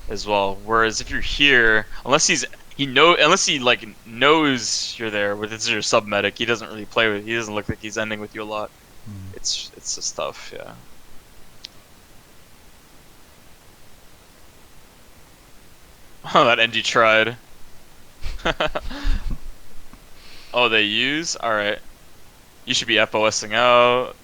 A: as well. Whereas if you're here, unless he like knows you're there, with this is your sub medic, he doesn't really play with, he doesn't look like he's ending with you a lot. It's just tough, yeah. Oh, that NG tried. Oh, they use? Alright. You should be FOSing out.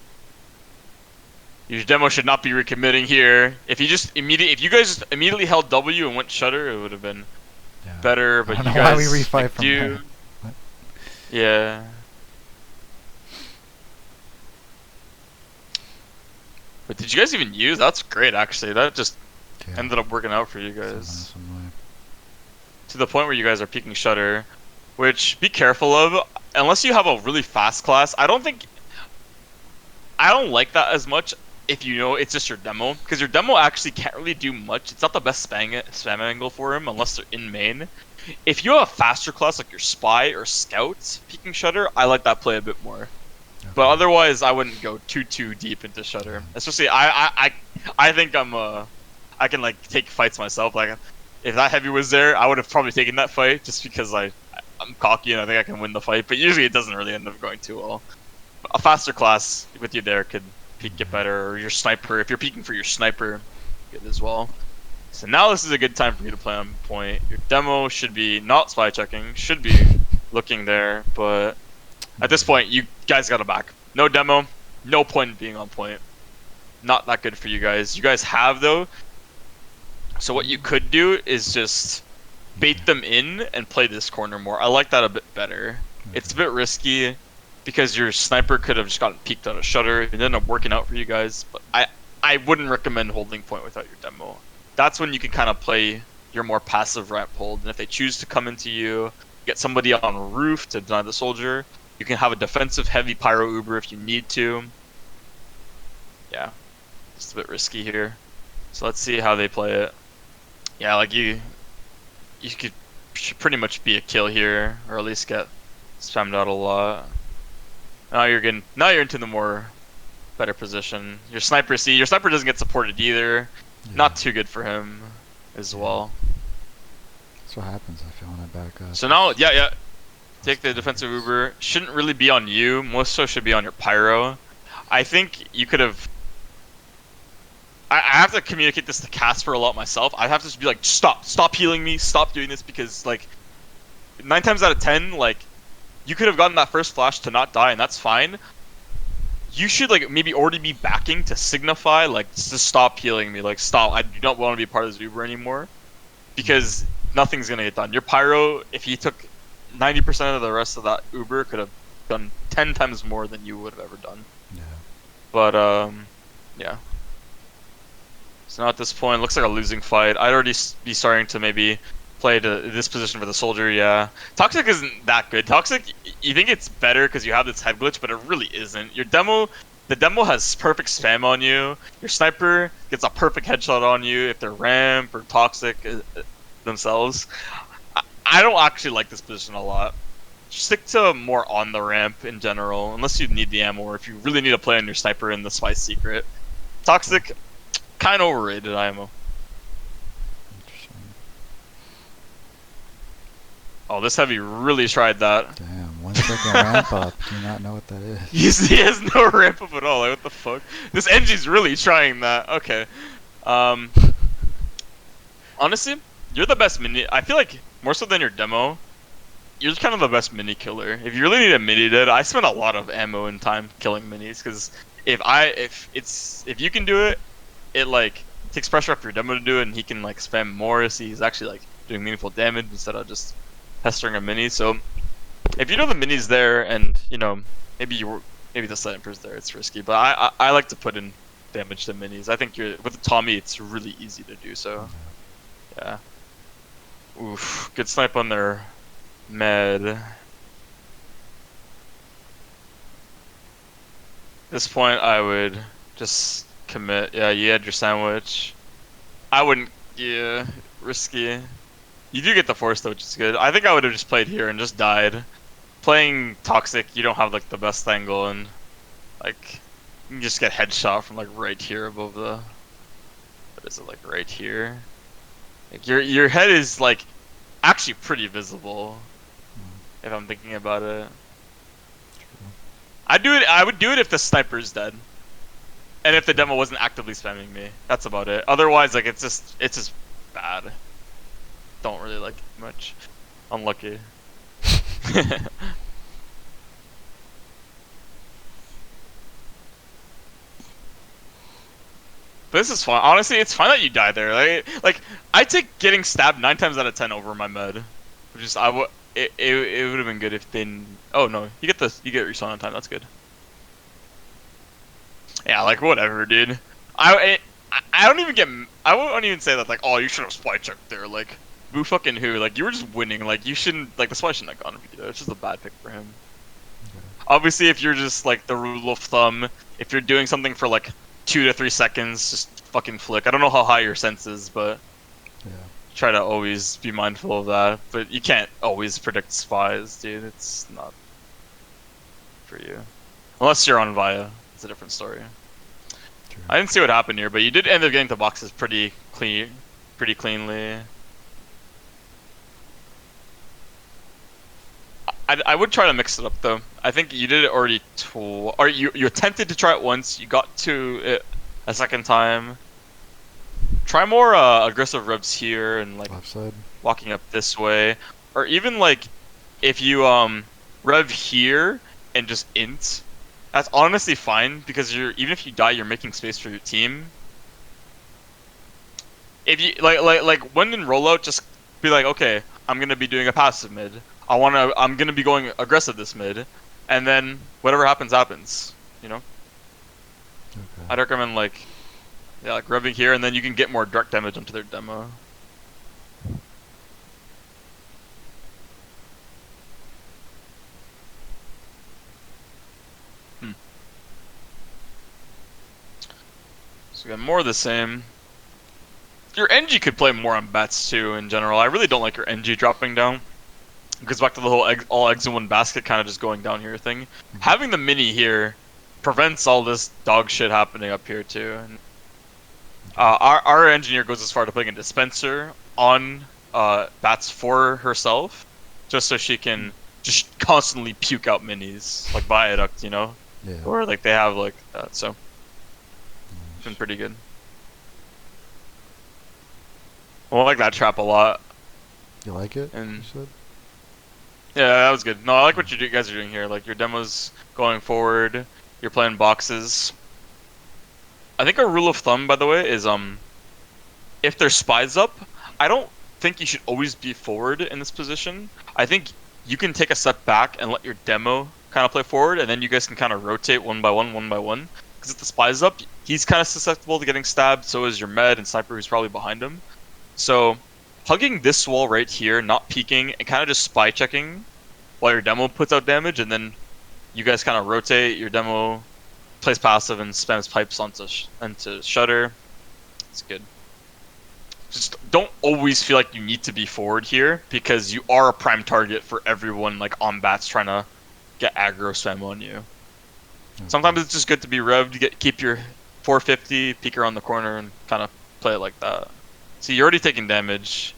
A: Your demo should not be recommitting here. If you guys just immediately held W and went shutter, it would have been better, but
B: I don't
A: you
B: know
A: guys
B: why we refight
A: like,
B: from there.
A: Yeah. But did you guys even use? That's great actually. That just ended up working out for you guys. To the point where you guys are peeking shutter, which be careful of. Unless you have a really fast class, I don't like that as much if you know it's just your demo, because your demo actually can't really do much. It's not the best spam angle for him unless they're in main. If you have a faster class like your spy or scout peeking shutter, I like that play a bit more. Okay. But otherwise, I wouldn't go too deep into shutter. Especially I think I can like take fights myself. Like if that heavy was there, I would have probably taken that fight just because I'm cocky and I think I can win the fight. But usually it doesn't really end up going too well. A faster class with you there could peek it better, or your sniper, if you're peeking for your sniper, good as well. So now this is a good time for you to play on point. Your demo should be not spy checking, should be looking there, but at this point you guys got to back. No demo, no point in being on point. Not that good for you guys. You guys have though, so what you could do is just bait them in and play this corner more. I like that a bit better. It's a bit risky, because your sniper could have just gotten peeked out of shutter. It ended up working out for you guys, but I wouldn't recommend holding point without your demo. That's when you can kind of play your more passive ramp hold, and if they choose to come into you, get somebody on roof to deny the soldier, you can have a defensive heavy pyro uber if you need to. Yeah, just a bit risky here. So let's see how they play it. Yeah, like should pretty much be a kill here, or at least get spammed out a lot. Now you're into the more better position. Your sniper doesn't get supported either. Yeah. Not too good for him as well.
B: That's what happens, I feel, when I back up.
A: So now, yeah. Take the defensive uber. Shouldn't really be on you. Most so should be on your pyro. I think you could have. I have to communicate this to Casper a lot myself. I have to just be like, stop healing me, stop doing this, because like 9 times out of 10, like, you could have gotten that first flash to not die, and that's fine. You should like maybe already be backing to signify like to stop healing me, like stop. I do not want to be part of this Uber anymore because nothing's gonna get done. Your pyro, if he took 90% of the rest of that Uber, could have done 10 times more than you would have ever done.
B: Yeah.
A: But yeah. So now at this point, looks like a losing fight. I'd already be starting to maybe play to this position for the soldier. Yeah, Toxic isn't that good. Toxic, you think it's better because you have this head glitch, but it really isn't. Your demo, the demo has perfect spam on you. Your sniper gets a perfect headshot on you if they're ramp or Toxic themselves. I don't actually like this position a lot. Stick to more on the ramp in general, unless you need the ammo or if you really need to play on your sniper in the spy secret. Toxic, kind of overrated IMO.
B: Interesting.
A: Oh, this heavy really tried that.
B: Damn, 1 second ramp up. Do you not know what that is?
A: He has no ramp up at all. Like, what the fuck? This NG's really trying that. Okay. Honestly, you're the best mini. I feel like more so than your demo, you're kind of the best mini killer. If you really need a mini dead, I spend a lot of ammo and time killing minis because if you can do it, it like takes pressure off your demo to do it, and he can like spam more. So he's actually like doing meaningful damage instead of just pestering a mini. So if you know the mini's there, and you know maybe the sniper's there, it's risky. But I like to put in damage to minis. I think with the Tommy, it's really easy to do so. Yeah. Oof, good snipe on their med. At this point, I would just commit. Yeah, you had your sandwich. I wouldn't. Yeah, risky. You do get the force though, which is good. I think I would have just played here and just died. Playing Toxic, you don't have like the best angle, and like you can just get headshot from like right here above the. What is it, like right here? Like your head is like actually pretty visible. If I'm thinking about it, I would do it if the sniper's dead, and if the demo wasn't actively spamming me. That's about it. Otherwise, like it's just bad. Don't really like it much. Unlucky. But this is fun. Honestly, it's fine that you die there. Like I take getting stabbed 9 times out of 10 over my med, which is it would have been good if they. Oh no, you get respawn on time. That's good. Yeah, like whatever, dude. I don't even get. I won't even say that like, oh, you should have spy checked there. Like, boo fucking who? Like you were just winning. Like you shouldn't. Like the spy shouldn't have gone for you there. It's just a bad pick for him.
B: Okay.
A: Obviously, if you're just like the rule of thumb, if you're doing something for like 2 to 3 seconds, just fucking flick. I don't know how high your sense is, but
B: Yeah.
A: try to always be mindful of that. But you can't always predict spies, dude. It's not for you. Unless you're on Via. It's a different story.
B: True.
A: I didn't see what happened here, but you did end up getting the boxes pretty cleanly. I would try to mix it up though. I think you did it already or you attempted to try it once, you got to it a second time. Try more aggressive revs here and like
B: Left side.
A: walking up this way. Or even like if you rev here and just int, that's honestly fine because even if you die, you're making space for your team. If you like when in rollout, just be like, okay, I'm gonna be doing a passive mid. I'm gonna be going aggressive this mid, and then whatever happens, happens. You know.
B: Okay.
A: I'd recommend like revving here, and then you can get more direct damage onto their demo. So we got more of the same. Your NG could play more on bats too in general. I really don't like your NG dropping down. It goes back to the whole all eggs in one basket kind of just going down here thing. Having the mini here prevents all this dog shit happening up here too. And, our engineer goes as far to putting a dispenser on bats for herself, just so she can just constantly puke out minis like Viaduct, you know,
B: Yeah.
A: or like they have like that. So it's been
B: Nice.
A: pretty good. I like that trap a lot.
B: You like it?
A: And
B: You said?
A: Yeah, that was good. No, I like what you guys are doing here. Like your demo's going forward. You're playing boxes. I think a rule of thumb, by the way, is if there's spies up, I don't think you should always be forward in this position. I think you can take a step back and let your demo kind of play forward, and then you guys can kind of rotate one by one. Because if the spy's up, he's kind of susceptible to getting stabbed. So is your med and sniper, who's probably behind him. So hugging this wall right here, not peeking, and kind of just spy checking while your demo puts out damage, and then you guys kind of rotate. Your demo plays passive and spams pipes onto shutter. It's good. Just don't always feel like you need to be forward here, because you are a prime target for everyone like on bats trying to get aggro spam on you. Sometimes it's just good to be revved, keep your 450, peek around the corner, and kind of play it like that. See, you're already taking damage.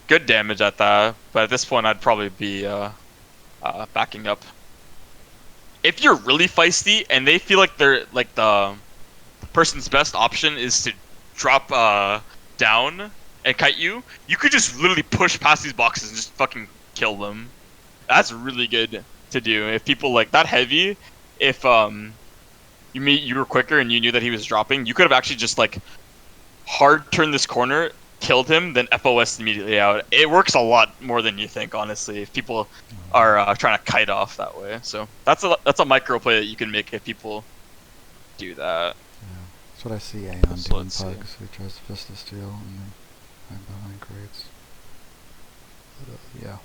A: Good damage at that, but at this point I'd probably be backing up. If you're really feisty and they feel like they're like the person's best option is to drop down and kite you, you could just literally push past these boxes and just fucking kill them. That's really good to do. If people like that heavy, if you were quicker and you knew that he was dropping, you could have actually just like hard turned this corner, killed him, then FOS immediately out. It works a lot more than you think, honestly, if people are trying to kite off that way. So that's a micro play that you can make if people do that.
B: Yeah, that's what I see Aeon
A: So
B: doing
A: let's see.
B: pugs. He tries to fist the steal and then hide behind crates. But, yeah.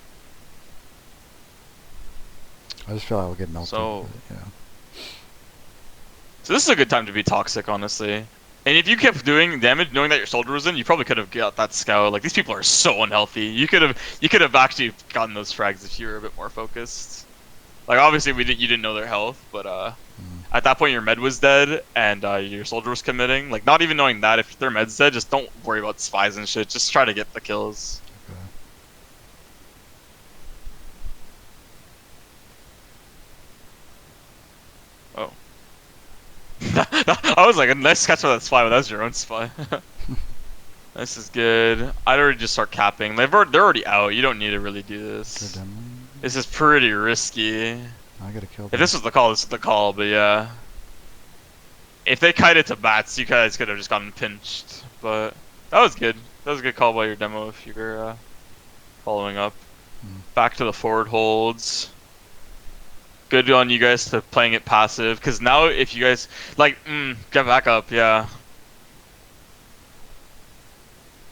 B: I just feel like I'll get melted.
A: So-
B: but, yeah.
A: So this is a good time to be toxic, honestly. And if you kept doing damage, knowing that your soldier was in, you probably could have got that scout. Like these people are so unhealthy. You could have actually gotten those frags if you were a bit more focused. Like obviously you didn't know their health, but at that point your med was dead and your soldier was committing. Like not even knowing that, if their med's dead, just don't worry about spies and shit. Just try to get the kills.
B: Okay.
A: Oh. I was like, a nice catch for that spy, but that was your own spy. This is good. I'd already just start capping. They're already out. You don't need to really do this.
B: Good demo.
A: This is pretty risky.
B: I gotta kill
A: If
B: them.
A: this was the call, this is the call, but yeah. If they kited to bats, you guys could have just gotten pinched. But that was good. That was a good call by your demo if you were following up. Back to the forward holds. Good on you guys to playing it passive, because now if you guys like get back up, yeah.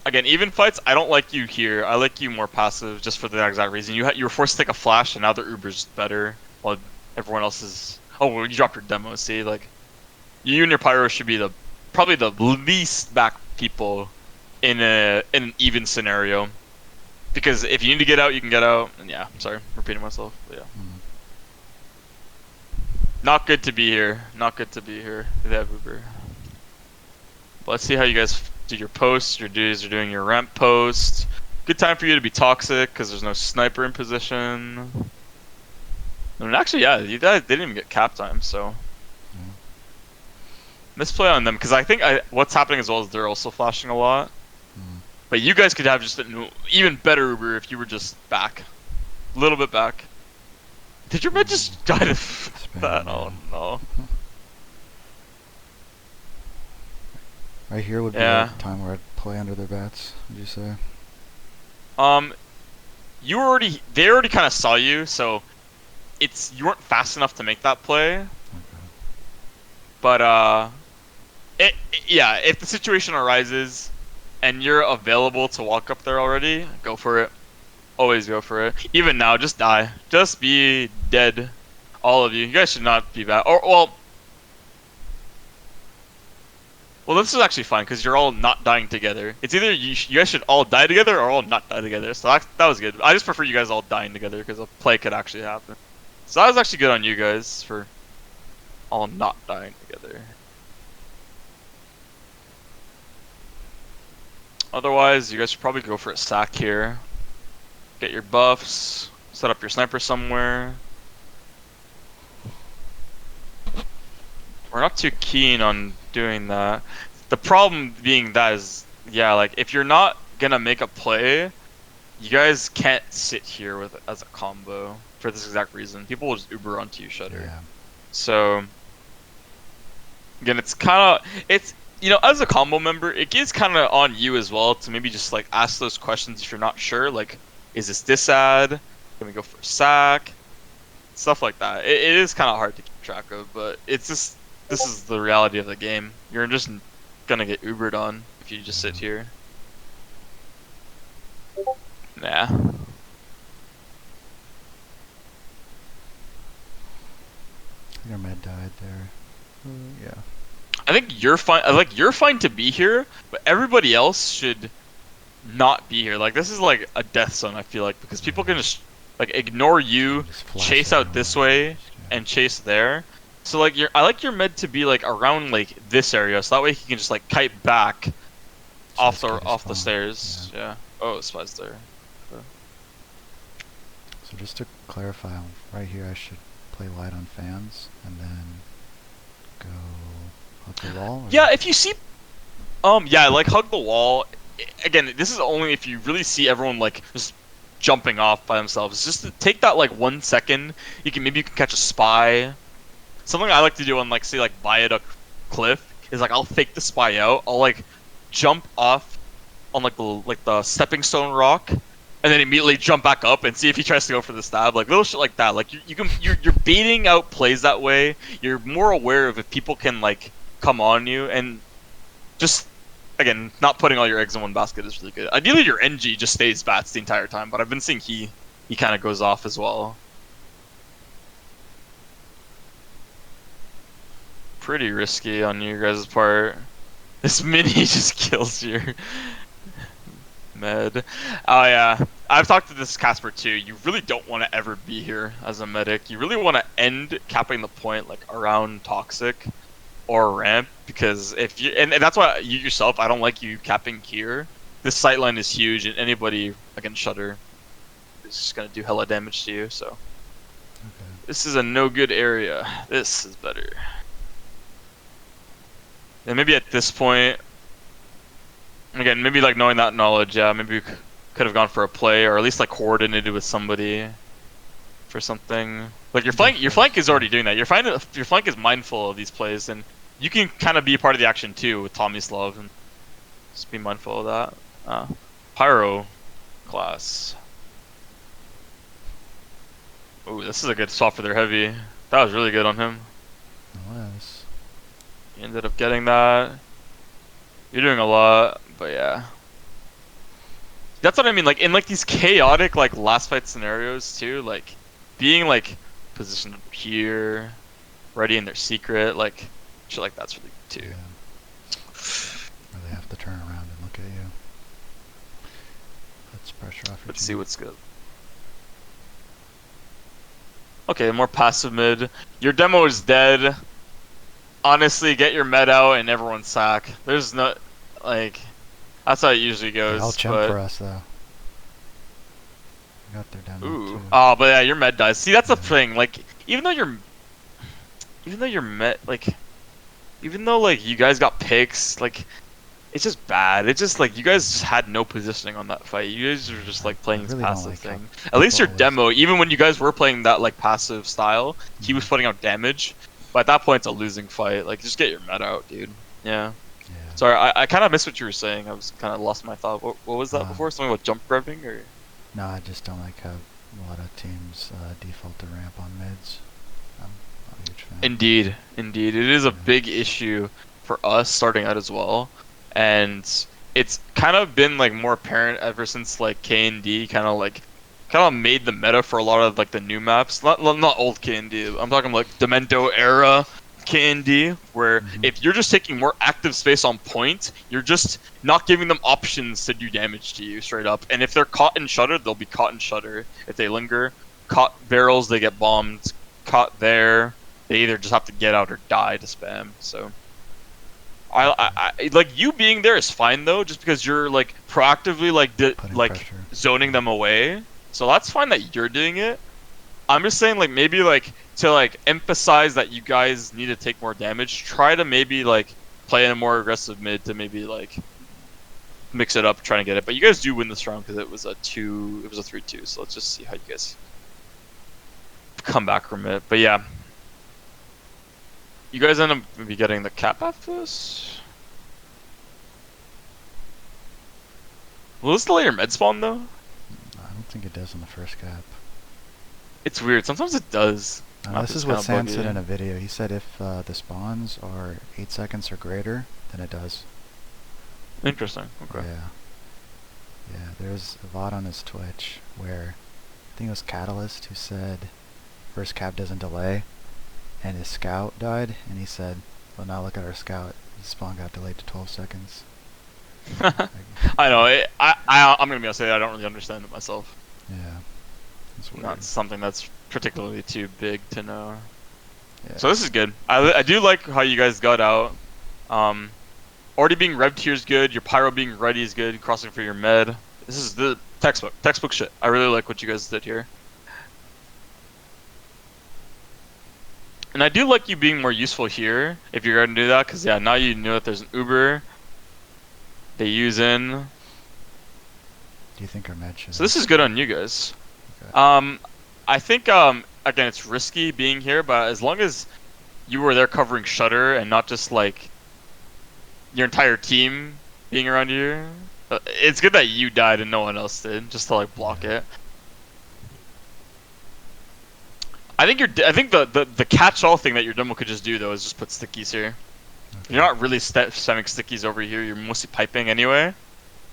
A: Again, even fights, I don't like you here. I like you more passive, just for the exact reason you were forced to take a flash, and now the Uber's better, while everyone else is. Oh, well, you dropped your demo. See, like you and your pyro should be probably the least back people in an even scenario, because if you need to get out, you can get out. And yeah, sorry, repeating myself, but yeah. Not good to be here. Not good to be here. They have Uber. But let's see how you guys do your posts. Your dudes are doing your ramp post. Good time for you to be toxic because there's no sniper in position. And actually, yeah, you guys didn't even get cap time, so misplay on them, because I think what's happening as well is they're also flashing a lot. But you guys could have just an even better Uber if you were just back, a little bit back. Did your med just die to that? Oh no.
B: Right here would be
A: Yeah.
B: the time where I'd play under their bats, would you say?
A: They already kind of saw you, so you weren't fast enough to make that play.
B: Okay.
A: But yeah, if the situation arises and you're available to walk up there already, go for it. Always go for it. Even now, just die. Just be dead. All of you. You guys should not be bad. Or well, this is actually fine because you're all not dying together. It's either you guys should all die together or all not die together. So that was good. I just prefer you guys all dying together because a play could actually happen. So that was actually good on you guys for all not dying together. Otherwise, you guys should probably go for a sack here. Get your buffs. Set up your sniper somewhere. We're not too keen on doing that. The problem being that is, yeah, like if you're not gonna make a play, you guys can't sit here with as a combo for this exact reason. People will just Uber onto you, Shutter.
B: Yeah.
A: So again, it's as a combo member, it is kind of on you as well to maybe just like ask those questions if you're not sure. Like, is this ad? Can we go for a sack? Stuff like that. It is kind of hard to keep track of, but it's just this is the reality of the game. You're just gonna get Ubered on if you just sit here. Nah.
B: Your med died there. Yeah.
A: I think you're fine. Like you're fine to be here, but everybody else should not be here. Like this is like a death zone. I feel like because people can just like ignore you,
B: Just flash
A: chase out this
B: everywhere.
A: way, and chase there. So like I like your med to be like around like this area, so that way he can just like kite back off
B: Just get his
A: the
B: phone.
A: stairs. Yeah. Oh, Spy's there.
B: So just to clarify, right here I should play light on fans and then go up the wall? Or?
A: Yeah, if you see, yeah, like hug the wall. Again, this is only if you really see everyone like just jumping off by themselves. Just to take that like 1 second. You can catch a spy. Something I like to do on like say like Viaduct Cliff is like I'll fake the spy out. I'll like jump off on like the stepping stone rock, and then immediately jump back up and see if he tries to go for the stab. Like little shit like that. Like you're baiting out plays that way. You're more aware of if people can like come on you, and just again not putting all your eggs in one basket is really good. Ideally your NG just stays bats the entire time, but I've been seeing he kind of goes off as well. Pretty risky on your guys' part. This mini just kills your med. Oh yeah, I've talked to this Casper too. You really don't want to ever be here as a medic. You really want to end capping the point like around toxic or ramp, because if you and that's why you yourself, I don't like you capping here. This sightline is huge, and anybody against Shutter is just gonna do hella damage to you. So
B: Okay.
A: this is a no good area. This is better. And maybe at this point, again, maybe like knowing that knowledge, yeah, maybe we could have gone for a play, or at least like coordinated with somebody for something. Like your flank is already doing that. Your flank is mindful of these plays, and you can kind of be a part of the action too with Tommyslav, and just be mindful of that. Pyro class. Ooh, this is a good swap for their heavy. That was really good on him.
B: Unless.
A: He ended up getting that. You're doing a lot, but yeah. That's what I mean, like in like these chaotic like last fight scenarios too, like being like positioned here, ready in their secret, like shit like that's really good too.
B: Yeah. Or they have to turn around and look at you. Puts pressure off your
A: Let's
B: team.
A: see what's good. Okay, more passive mid. Your demo is dead. Honestly, get your med out and everyone sack. There's no, like, that's how it usually goes.
B: I'll jump
A: but...
B: for us though. We got their demo
A: Ooh.
B: too.
A: Oh, but yeah, your med dies. See, that's the thing. Like, even though you're med, like, even though like you guys got picks, like, it's just bad. It's just like you guys just had no positioning on that fight. You guys were just like playing this
B: really don't
A: passive
B: like
A: thing.
B: how
A: At least your
B: people always-
A: demo, even when you guys were playing that like passive style, he was putting out damage. But at that point, it's a losing fight. Like, just get your med out, dude. Yeah.
B: Yeah.
A: Sorry, I kind of missed what you were saying. I was kind of lost my thought. What was that
B: Uh,
A: before? Something about jump revving or?
B: No, I just don't like how a lot of teams default to ramp on mids. I'm not a huge fan.
A: Indeed, indeed, it is a big issue for us starting out as well, and it's kind of been like more apparent ever since like K and D kind of made the meta for a lot of like the new maps. Not old K and D. I'm talking like Demento era K and D, where if you're just taking more active space on point, you're just not giving them options to do damage to you straight up. And if they're caught in Shutter, they'll be caught in Shutter. If they linger, caught barrels, they get bombed. Caught there, they either just have to get out or die to spam. So I like you being there is fine though, just because you're like proactively
B: Putting
A: like
B: pressure.
A: zoning them away. So that's fine that you're doing it. I'm just saying like maybe like to like emphasize that you guys need to take more damage. Try to maybe like play in a more aggressive mid to maybe like mix it up, trying to get it. But you guys do win this round because it was a 3-2. So let's just see how you guys come back from it. But yeah, you guys end up maybe getting the cap after this. Will this delay your med spawn though?
B: I don't think it does on the first cap.
A: It's weird. Sometimes it does.
B: This is what Sam said in a video. He said if the spawns are 8 seconds or greater, then it does.
A: Interesting. Okay.
B: Yeah. Yeah, there's a VOD on his Twitch where I think it was Catalyst who said first cap doesn't delay, and his scout died, and he said, well, now look at our scout. His spawn got delayed to 12 seconds.
A: I know. I'm gonna be honest with you, I don't really understand it myself.
B: Yeah. It's weird.
A: Not something that's particularly too big to know.
B: Yeah.
A: So this is good. I do like how you guys got out. Already being revved here is good. Your pyro being ready is good. Crossing for your med. This is the textbook shit. I really like what you guys did here. And I do like you being more useful here if you're gonna do that, because yeah, now you know that there's an Uber. They use in.
B: Do you think our med should?
A: So this is good on you guys.
B: Okay.
A: I think again it's risky being here, but as long as you were there covering Shutter and not just like your entire team being around you, it's good that you died and no one else did, just to like block it. I think the catch-all thing that your demo could just do though is just put stickies here.
B: Okay.
A: You're not really stemming stickies over here. You're mostly piping anyway.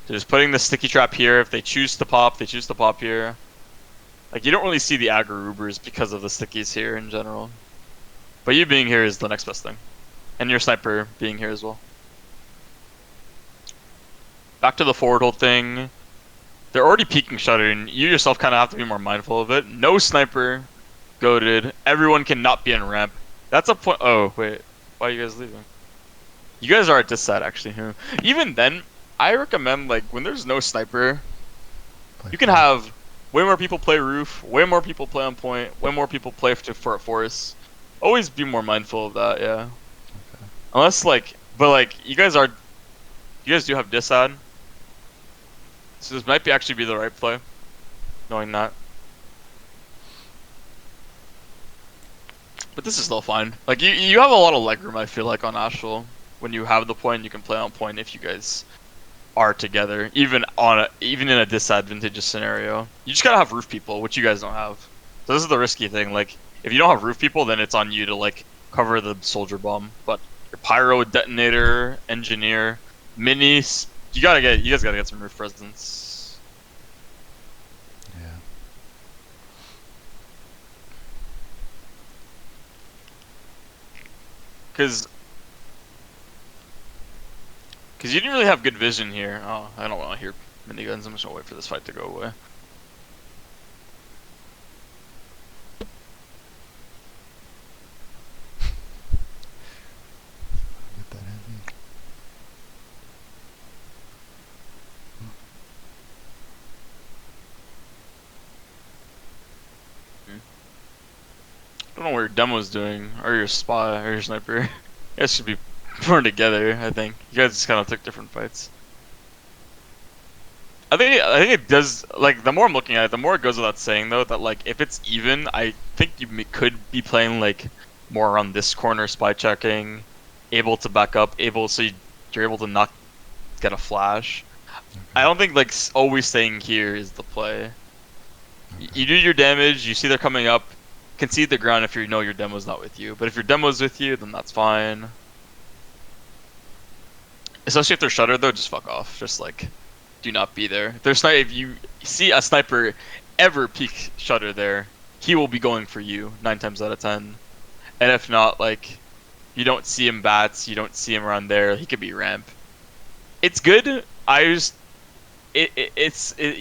A: So just putting the sticky trap here. If they choose to pop, they choose to pop here. Like, you don't really see the aggro Ubers because of the stickies here in general. But you being here is the next best thing. And your sniper being here as well. Back to the forward hold thing. They're already peeking Shutter, and you yourself kind of have to be more mindful of it. No sniper. Goated. Everyone cannot be in ramp. That's a point. Oh, wait. Why are you guys leaving? You guys are at this side, actually. Even then, I recommend, like, when there's no sniper, you can have way more people play roof, way more people play on point, way more people play for a force. Always be more mindful of that, yeah.
B: Okay.
A: Unless, like, but, like, you guys do have disad. So this might actually be the right play, knowing that. But this is still fine. Like, you have a lot of legroom, I feel like, on Asheville. When you have the point, you can play on point if you guys are together, even in a disadvantageous scenario. You just gotta have roof people, which you guys don't have. So this is the risky thing. Like, if you don't have roof people, then it's on you to like cover the soldier bomb. But your pyro, detonator, engineer, minis, you guys gotta get some roof presence.
B: Yeah.
A: Because you didn't really have good vision here. Oh, I don't want to hear miniguns. I'm just gonna wait for this fight to go away.
B: Get that heavy.
A: I don't know what your demo's doing, or your spy, or your sniper. You guys should be more together, I think. You guys just kind of took different fights. I think it does, like, the more I'm looking at it, the more it goes without saying, though, that, like, if it's even, I think you could be playing, like, more around this corner, spy checking, able to back up, so you're able to not get a flash.
B: Okay.
A: I don't think, like, always staying here is the play.
B: Okay.
A: You do your damage, you see they're coming up, concede the ground if you know your demo's not with you. But if your demo's with you, then that's fine. Especially if they're shuttered, though, just fuck off. Just, like, do not be there. If you see a sniper ever peek shutter there, he will be going for you 9 times out of 10. And if not, like, you don't see him bats, you don't see him around there, he could be ramp. It's good. You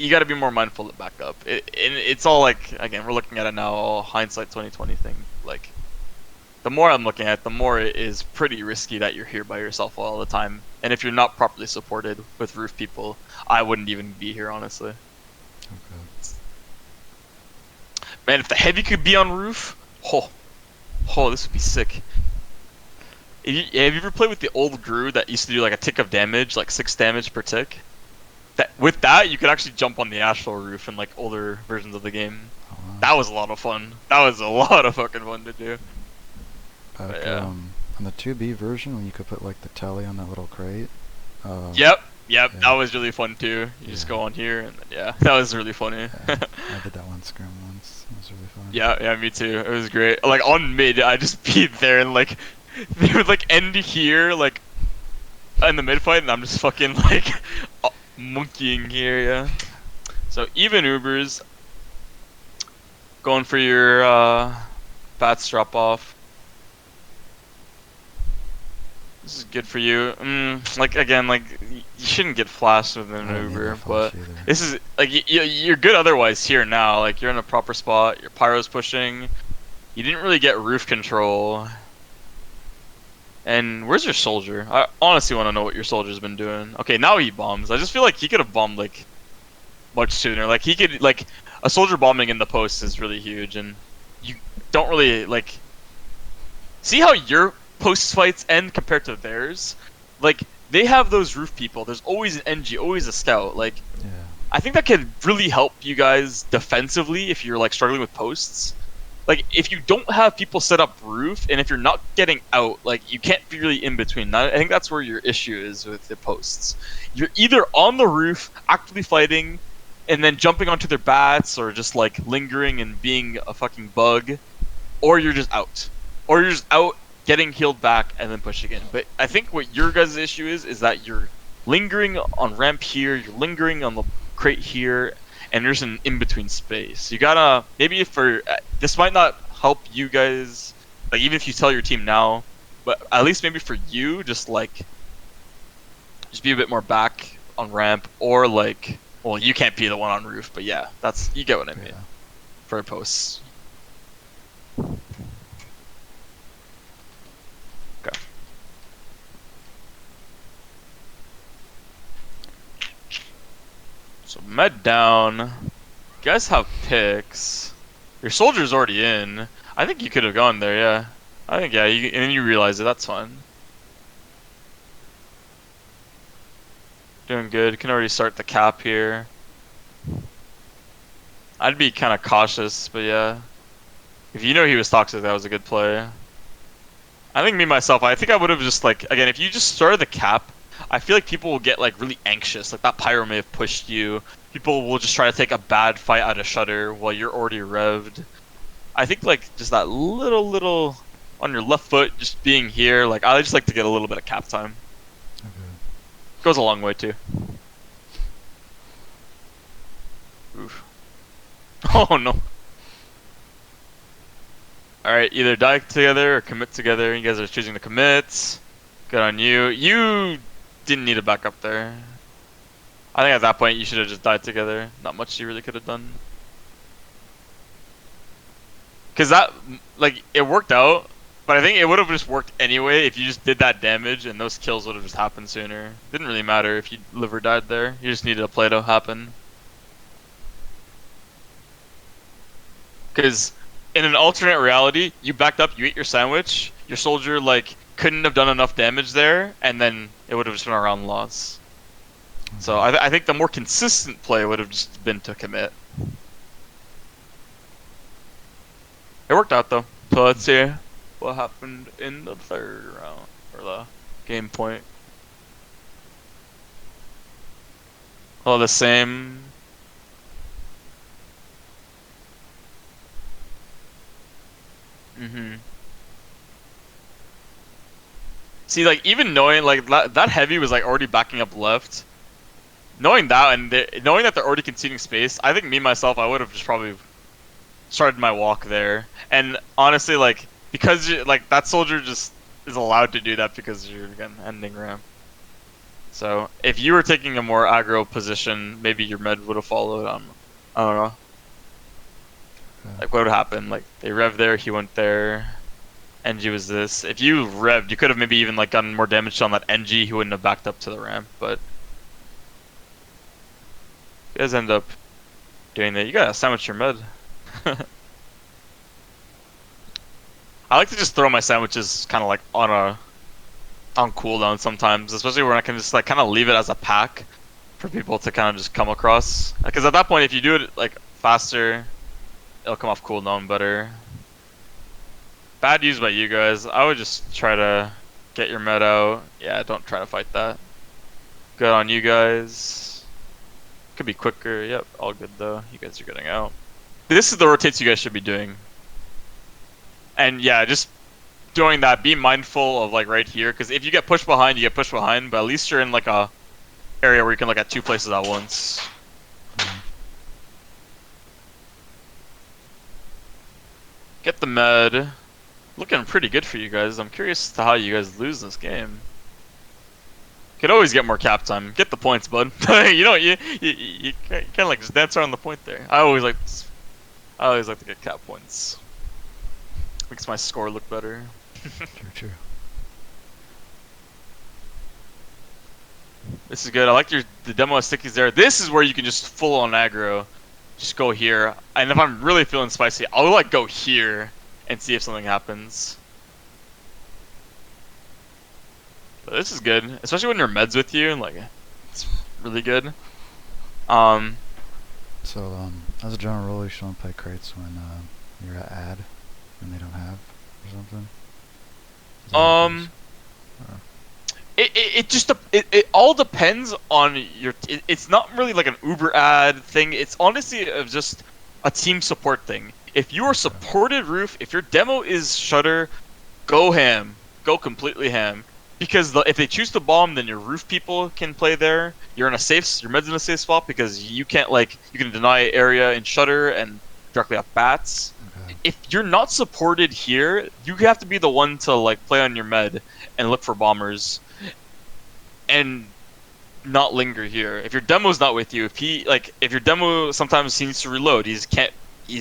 A: got to be more mindful to back up. It's all like, again, we're looking at it now, all hindsight 2020 thing. Like, the more I'm looking at it, the more it is pretty risky that you're here by yourself all the time. And if you're not properly supported with roof people, I wouldn't even be here, honestly.
B: Okay.
A: Man, if the heavy could be on roof, this would be sick. Have you ever played with the old Gru that used to do like a tick of damage, like 6 damage per tick? with that you could actually jump on the astral roof in like older versions of the game.
B: Oh, wow.
A: That was a lot of fun. That was a lot of fucking fun to do. But
B: Back
A: yeah.
B: on the 2B version when you could put like the telly on that little crate.
A: Yep.
B: Yeah.
A: That was really fun too. You just go on here and then, yeah, that was really funny.
B: Yeah, I did that one scrim once. It was really fun.
A: Yeah, me too. It was great. Like on mid, I just beat there and like they would like end here like in the mid fight, and I'm just fucking like monkeying here. Yeah. So even Ubers going for your bats drop off. This is good for you. Like again, like you shouldn't get flashed with an
B: I didn't need
A: Uber,
B: that flash
A: but
B: either.
A: this is like you're good otherwise here now. Like you're in a proper spot. Your pyro's pushing. You didn't really get roof control. And where's your soldier? I honestly want to know what your soldier's been doing. Okay, now he bombs. I just feel like he could have bombed like much sooner. Like he could like a soldier bombing in the post is really huge, and you don't really like see how your post fights end compared to theirs. Like they have those roof people. There's always an NG, always a scout. Like
B: Yeah.
A: I think that could really help you guys defensively if you're like struggling with posts. Like if you don't have people set up roof, and if you're not getting out, like you can't be really in between. I think that's where your issue is with the posts. You're either on the roof actively fighting, and then jumping onto their bats, or just like lingering and being a fucking bug, or you're just out, or you're just out getting healed back and then pushing in. But I think what your guys' issue is that you're lingering on ramp here, you're lingering on the crate here, and there's an in-between space. You gotta maybe for this might not help you guys, like even if you tell your team now, but at least maybe for you, just be a bit more back on ramp, or like, well, you can't be the one on roof, but yeah, that's you get what I mean
B: Yeah.
A: for posts. Okay. So med down. You guys have picks. Your soldier's already in. I think you could have gone there, yeah. I think, yeah, and then you realize it, that's fine. Doing good. Can already start the cap here. I'd be kind of cautious, but yeah. If you know he was toxic, that was a good play. I think myself, I think I would have just like, again, if you just started the cap, I feel like people will get like really anxious. Like that pyro may have pushed you. People will just try to take a bad fight out of shutter while you're already revved. I think like just that little on your left foot, just being here. Like I just like to get a little bit of cap time.
B: Okay.
A: Goes a long way too. Oof. Oh no. Alright, either die together or commit together. You guys are choosing to commit. Good on you. You didn't need to back up there. I think at that point you should have just died together. Not much you really could have done. Cause that, like, it worked out, but I think it would have just worked anyway if you just did that damage and those kills would have just happened sooner. Didn't really matter if you live or died there. You just needed a play to happen. Cause in an alternate reality, you backed up, you ate your sandwich, your soldier, like, couldn't have done enough damage there, and then it would have just been a round loss. So I think the more consistent play would have just been to commit. It worked out though. So let's see what happened in the third round, or the game point. All the same. See, like even knowing like that heavy was like already backing up left. Knowing that and knowing that they're already conceding space, I think myself, I would have just probably started my walk there. And honestly, like because like that soldier just is allowed to do that because you're again ending ramp. So if you were taking a more aggro position, maybe your med would have followed. I don't know.
B: Okay.
A: Like what would happen? Like they rev there, he went there. NG was this. If you revved, you could have maybe even like gotten more damage on that NG. He wouldn't have backed up to the ramp, but you guys end up doing that. You gotta sandwich your med. I like to just throw my sandwiches kind of like on cooldown sometimes, especially when I can just like kind of leave it as a pack for people to kind of just come across. Because at that point, if you do it like faster, it'll come off cooldown better. Bad use by you guys. I would just try to get your med out. Yeah, don't try to fight that. Good on you guys. Could be quicker. Yep, all good though. You guys are getting out. This is the rotates you guys should be doing. And yeah, just doing that. Be mindful of like right here, because if you get pushed behind, you get pushed behind. But at least you're in like a area where you can look at 2 places at once. Get the med. Looking pretty good for you guys. I'm curious to how you guys lose this game. Could always get more cap time. Get the points, bud. You kind of like just dance around the point there. I always like to get cap points. Makes my score look better.
B: True.
A: This is good. I like the demo of stickies there. This is where you can just full on aggro. Just go here. And if I'm really feeling spicy, I'll like go here and see if something happens. But this is good, especially when your med's with you. Like, it's really good.
B: So, as a general rule, you shouldn't play crates when you're at ad, when they don't have, or something. Is that how it goes? Or-
A: It all depends on your. It's not really like an Uber ad thing. It's honestly just a team support thing. If you are supported roof, if your demo is shutter, go ham, go completely ham. Because if they choose to bomb, then your roof people can play there. You're in a safe. Your med's in a safe spot because you can't you can deny area in shutter and directly off bats.
B: Okay.
A: If you're not supported here, you have to be the one to like play on your med and look for bombers, and not linger here. If your demo's not with you, if your demo sometimes he needs to reload, he's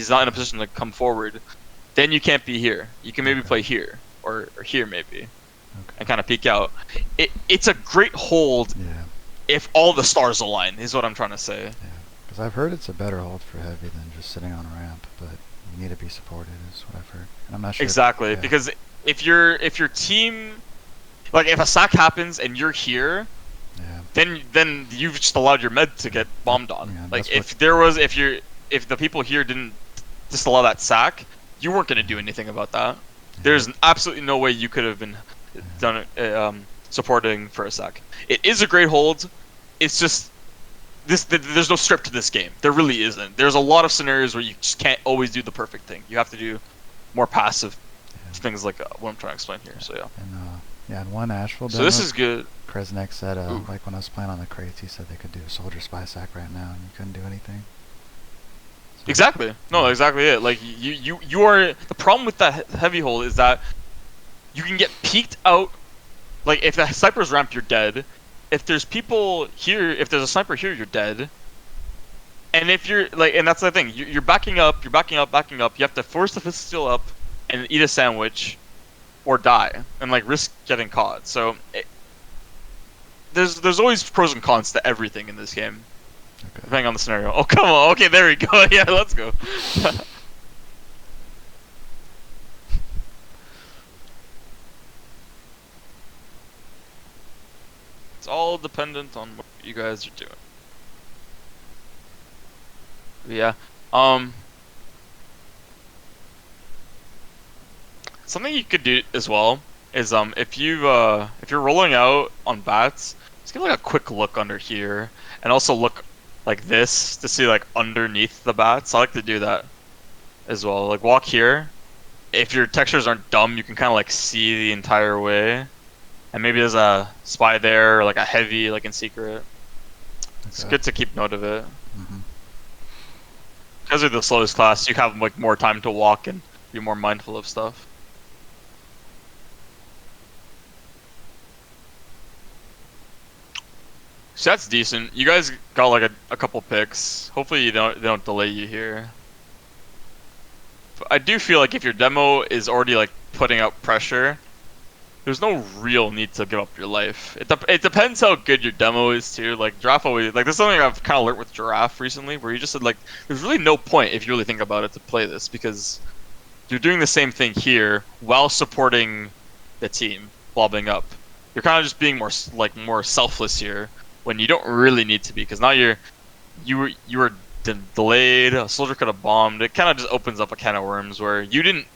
A: not in a position to come forward, then you can't be here. You can maybe play here or here maybe.
B: Okay.
A: And kind of peek out. It's a great hold
B: Yeah.
A: if all the stars align, is what I'm trying to say.
B: Yeah. Because I've heard it's a better hold for heavy than just sitting on a ramp, but you need to be supported, is what I've heard. And I'm not sure.
A: Exactly,
B: Yeah.
A: because if your team, like if a sack happens and you're here,
B: Yeah.
A: then you've just allowed your med to get bombed on.
B: Yeah,
A: Like
B: that's
A: if the people here didn't disallow that sack, you weren't gonna do anything about that.
B: Yeah.
A: There's absolutely no way you could have been done supporting for a sack. It is a great hold. It's just there's no script to this game. There really isn't. There's a lot of scenarios where you just can't always do the perfect thing. You have to do more passive things like what I'm trying to explain here. So yeah.
B: And in one Asheville demo,
A: So this is good.
B: Kresnik said,
A: Ooh.
B: like when I was playing on the crates, he said they could do a soldier spy sack right now, and you couldn't do anything. So,
A: Exactly. No, exactly it. Like you are the problem with that heavy hold is that you can get peeked out. Like if the sniper's ramp, you're dead. If there's people here, if there's a sniper here, you're dead. And if you're like, and that's the thing, you're backing up, backing up. You have to force the fist steal up and eat a sandwich, or die, and like risk getting caught. So there's always pros and cons to everything in this game,
B: Okay.
A: depending on the scenario. Oh come on, okay, there we go. Yeah, let's go. It's all dependent on what you guys are doing. Yeah. Something you could do as well is if you're rolling out on bats, just give like a quick look under here, and also look like this to see like underneath the bats. I like to do that as well. Like walk here. If your textures aren't dumb, you can kind of like see the entire way. And maybe there's a spy there, or like a heavy, like in secret. It's
B: Okay.
A: good to keep note of it.
B: Mhm.
A: Because of the slowest class, you have like more time to walk and be more mindful of stuff. So that's decent. You guys got like a couple picks. Hopefully they don't delay you here. But I do feel like if your demo is already like putting out pressure, there's no real need to give up your life. It depends how good your demo is too. Like Giraffe always like this is something I've kind of learned with Giraffe recently, where he just said like there's really no point if you really think about it to play this, because you're doing the same thing here while supporting the team, blobbing up. You're kind of just being more selfless here. when you don't really need to be, because now you were delayed. A soldier could have bombed. It kind of just opens up a can of worms where you didn't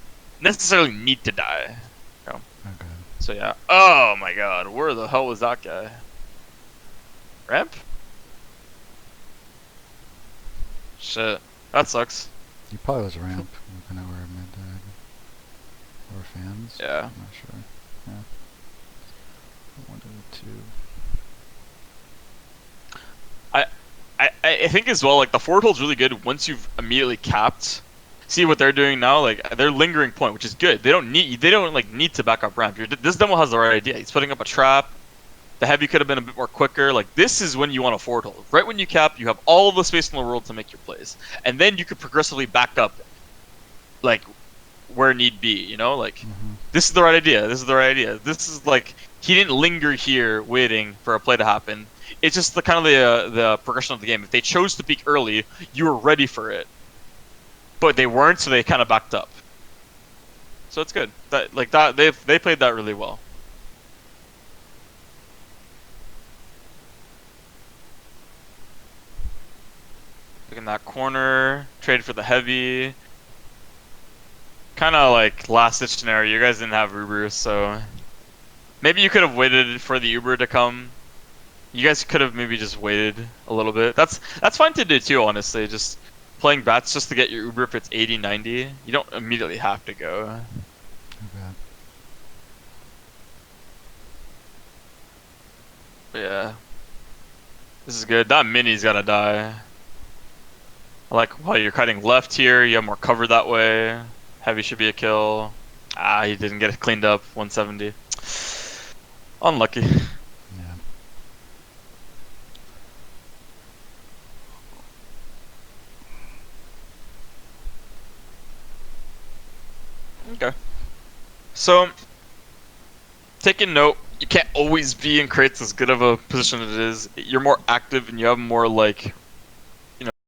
A: necessarily need to die. You know?
B: Okay.
A: So yeah. Oh my God, where the hell was that guy? Ramp? Shit, that sucks.
B: He probably was a ramp, looking at where mid died. Or fans?
A: Yeah.
B: I'm not sure. Yeah. 1 to 2.
A: I think as well, like the forward hold's really good once you've immediately capped. See what they're doing now, like they're lingering point, which is good. They don't like need to back up ramp. This demo has the right idea. He's putting up a trap. The heavy could have been a bit more quicker. Like this is when you want a forward hold. Right when you cap, you have all the space in the world to make your plays, and then you could progressively back up, like where need be. You know, like this is the right idea. This is the right idea. This is like he didn't linger here waiting for a play to happen. It's just the kind of the progression of the game. If they chose to peek early, you were ready for it, but they weren't, so they kind of backed up. So it's good. That like that they played that really well. Look in that corner, trade for the heavy. Kind of like last ditch scenario. You guys didn't have Uber, so maybe you could have waited for the Uber to come. You guys could have maybe just waited a little bit. That's fine to do too, honestly. Just playing bats just to get your Uber if it's 80, 90. You don't immediately have to go.
B: Okay.
A: But yeah. This is good. That mini's gotta die. I like while you're cutting left here, you have more cover that way. Heavy should be a kill. Ah, he didn't get it cleaned up. 170. Unlucky.
B: Yeah.
A: Okay. So, taking note, you can't always be in crates as good of a position as it is. You're more active and you have more like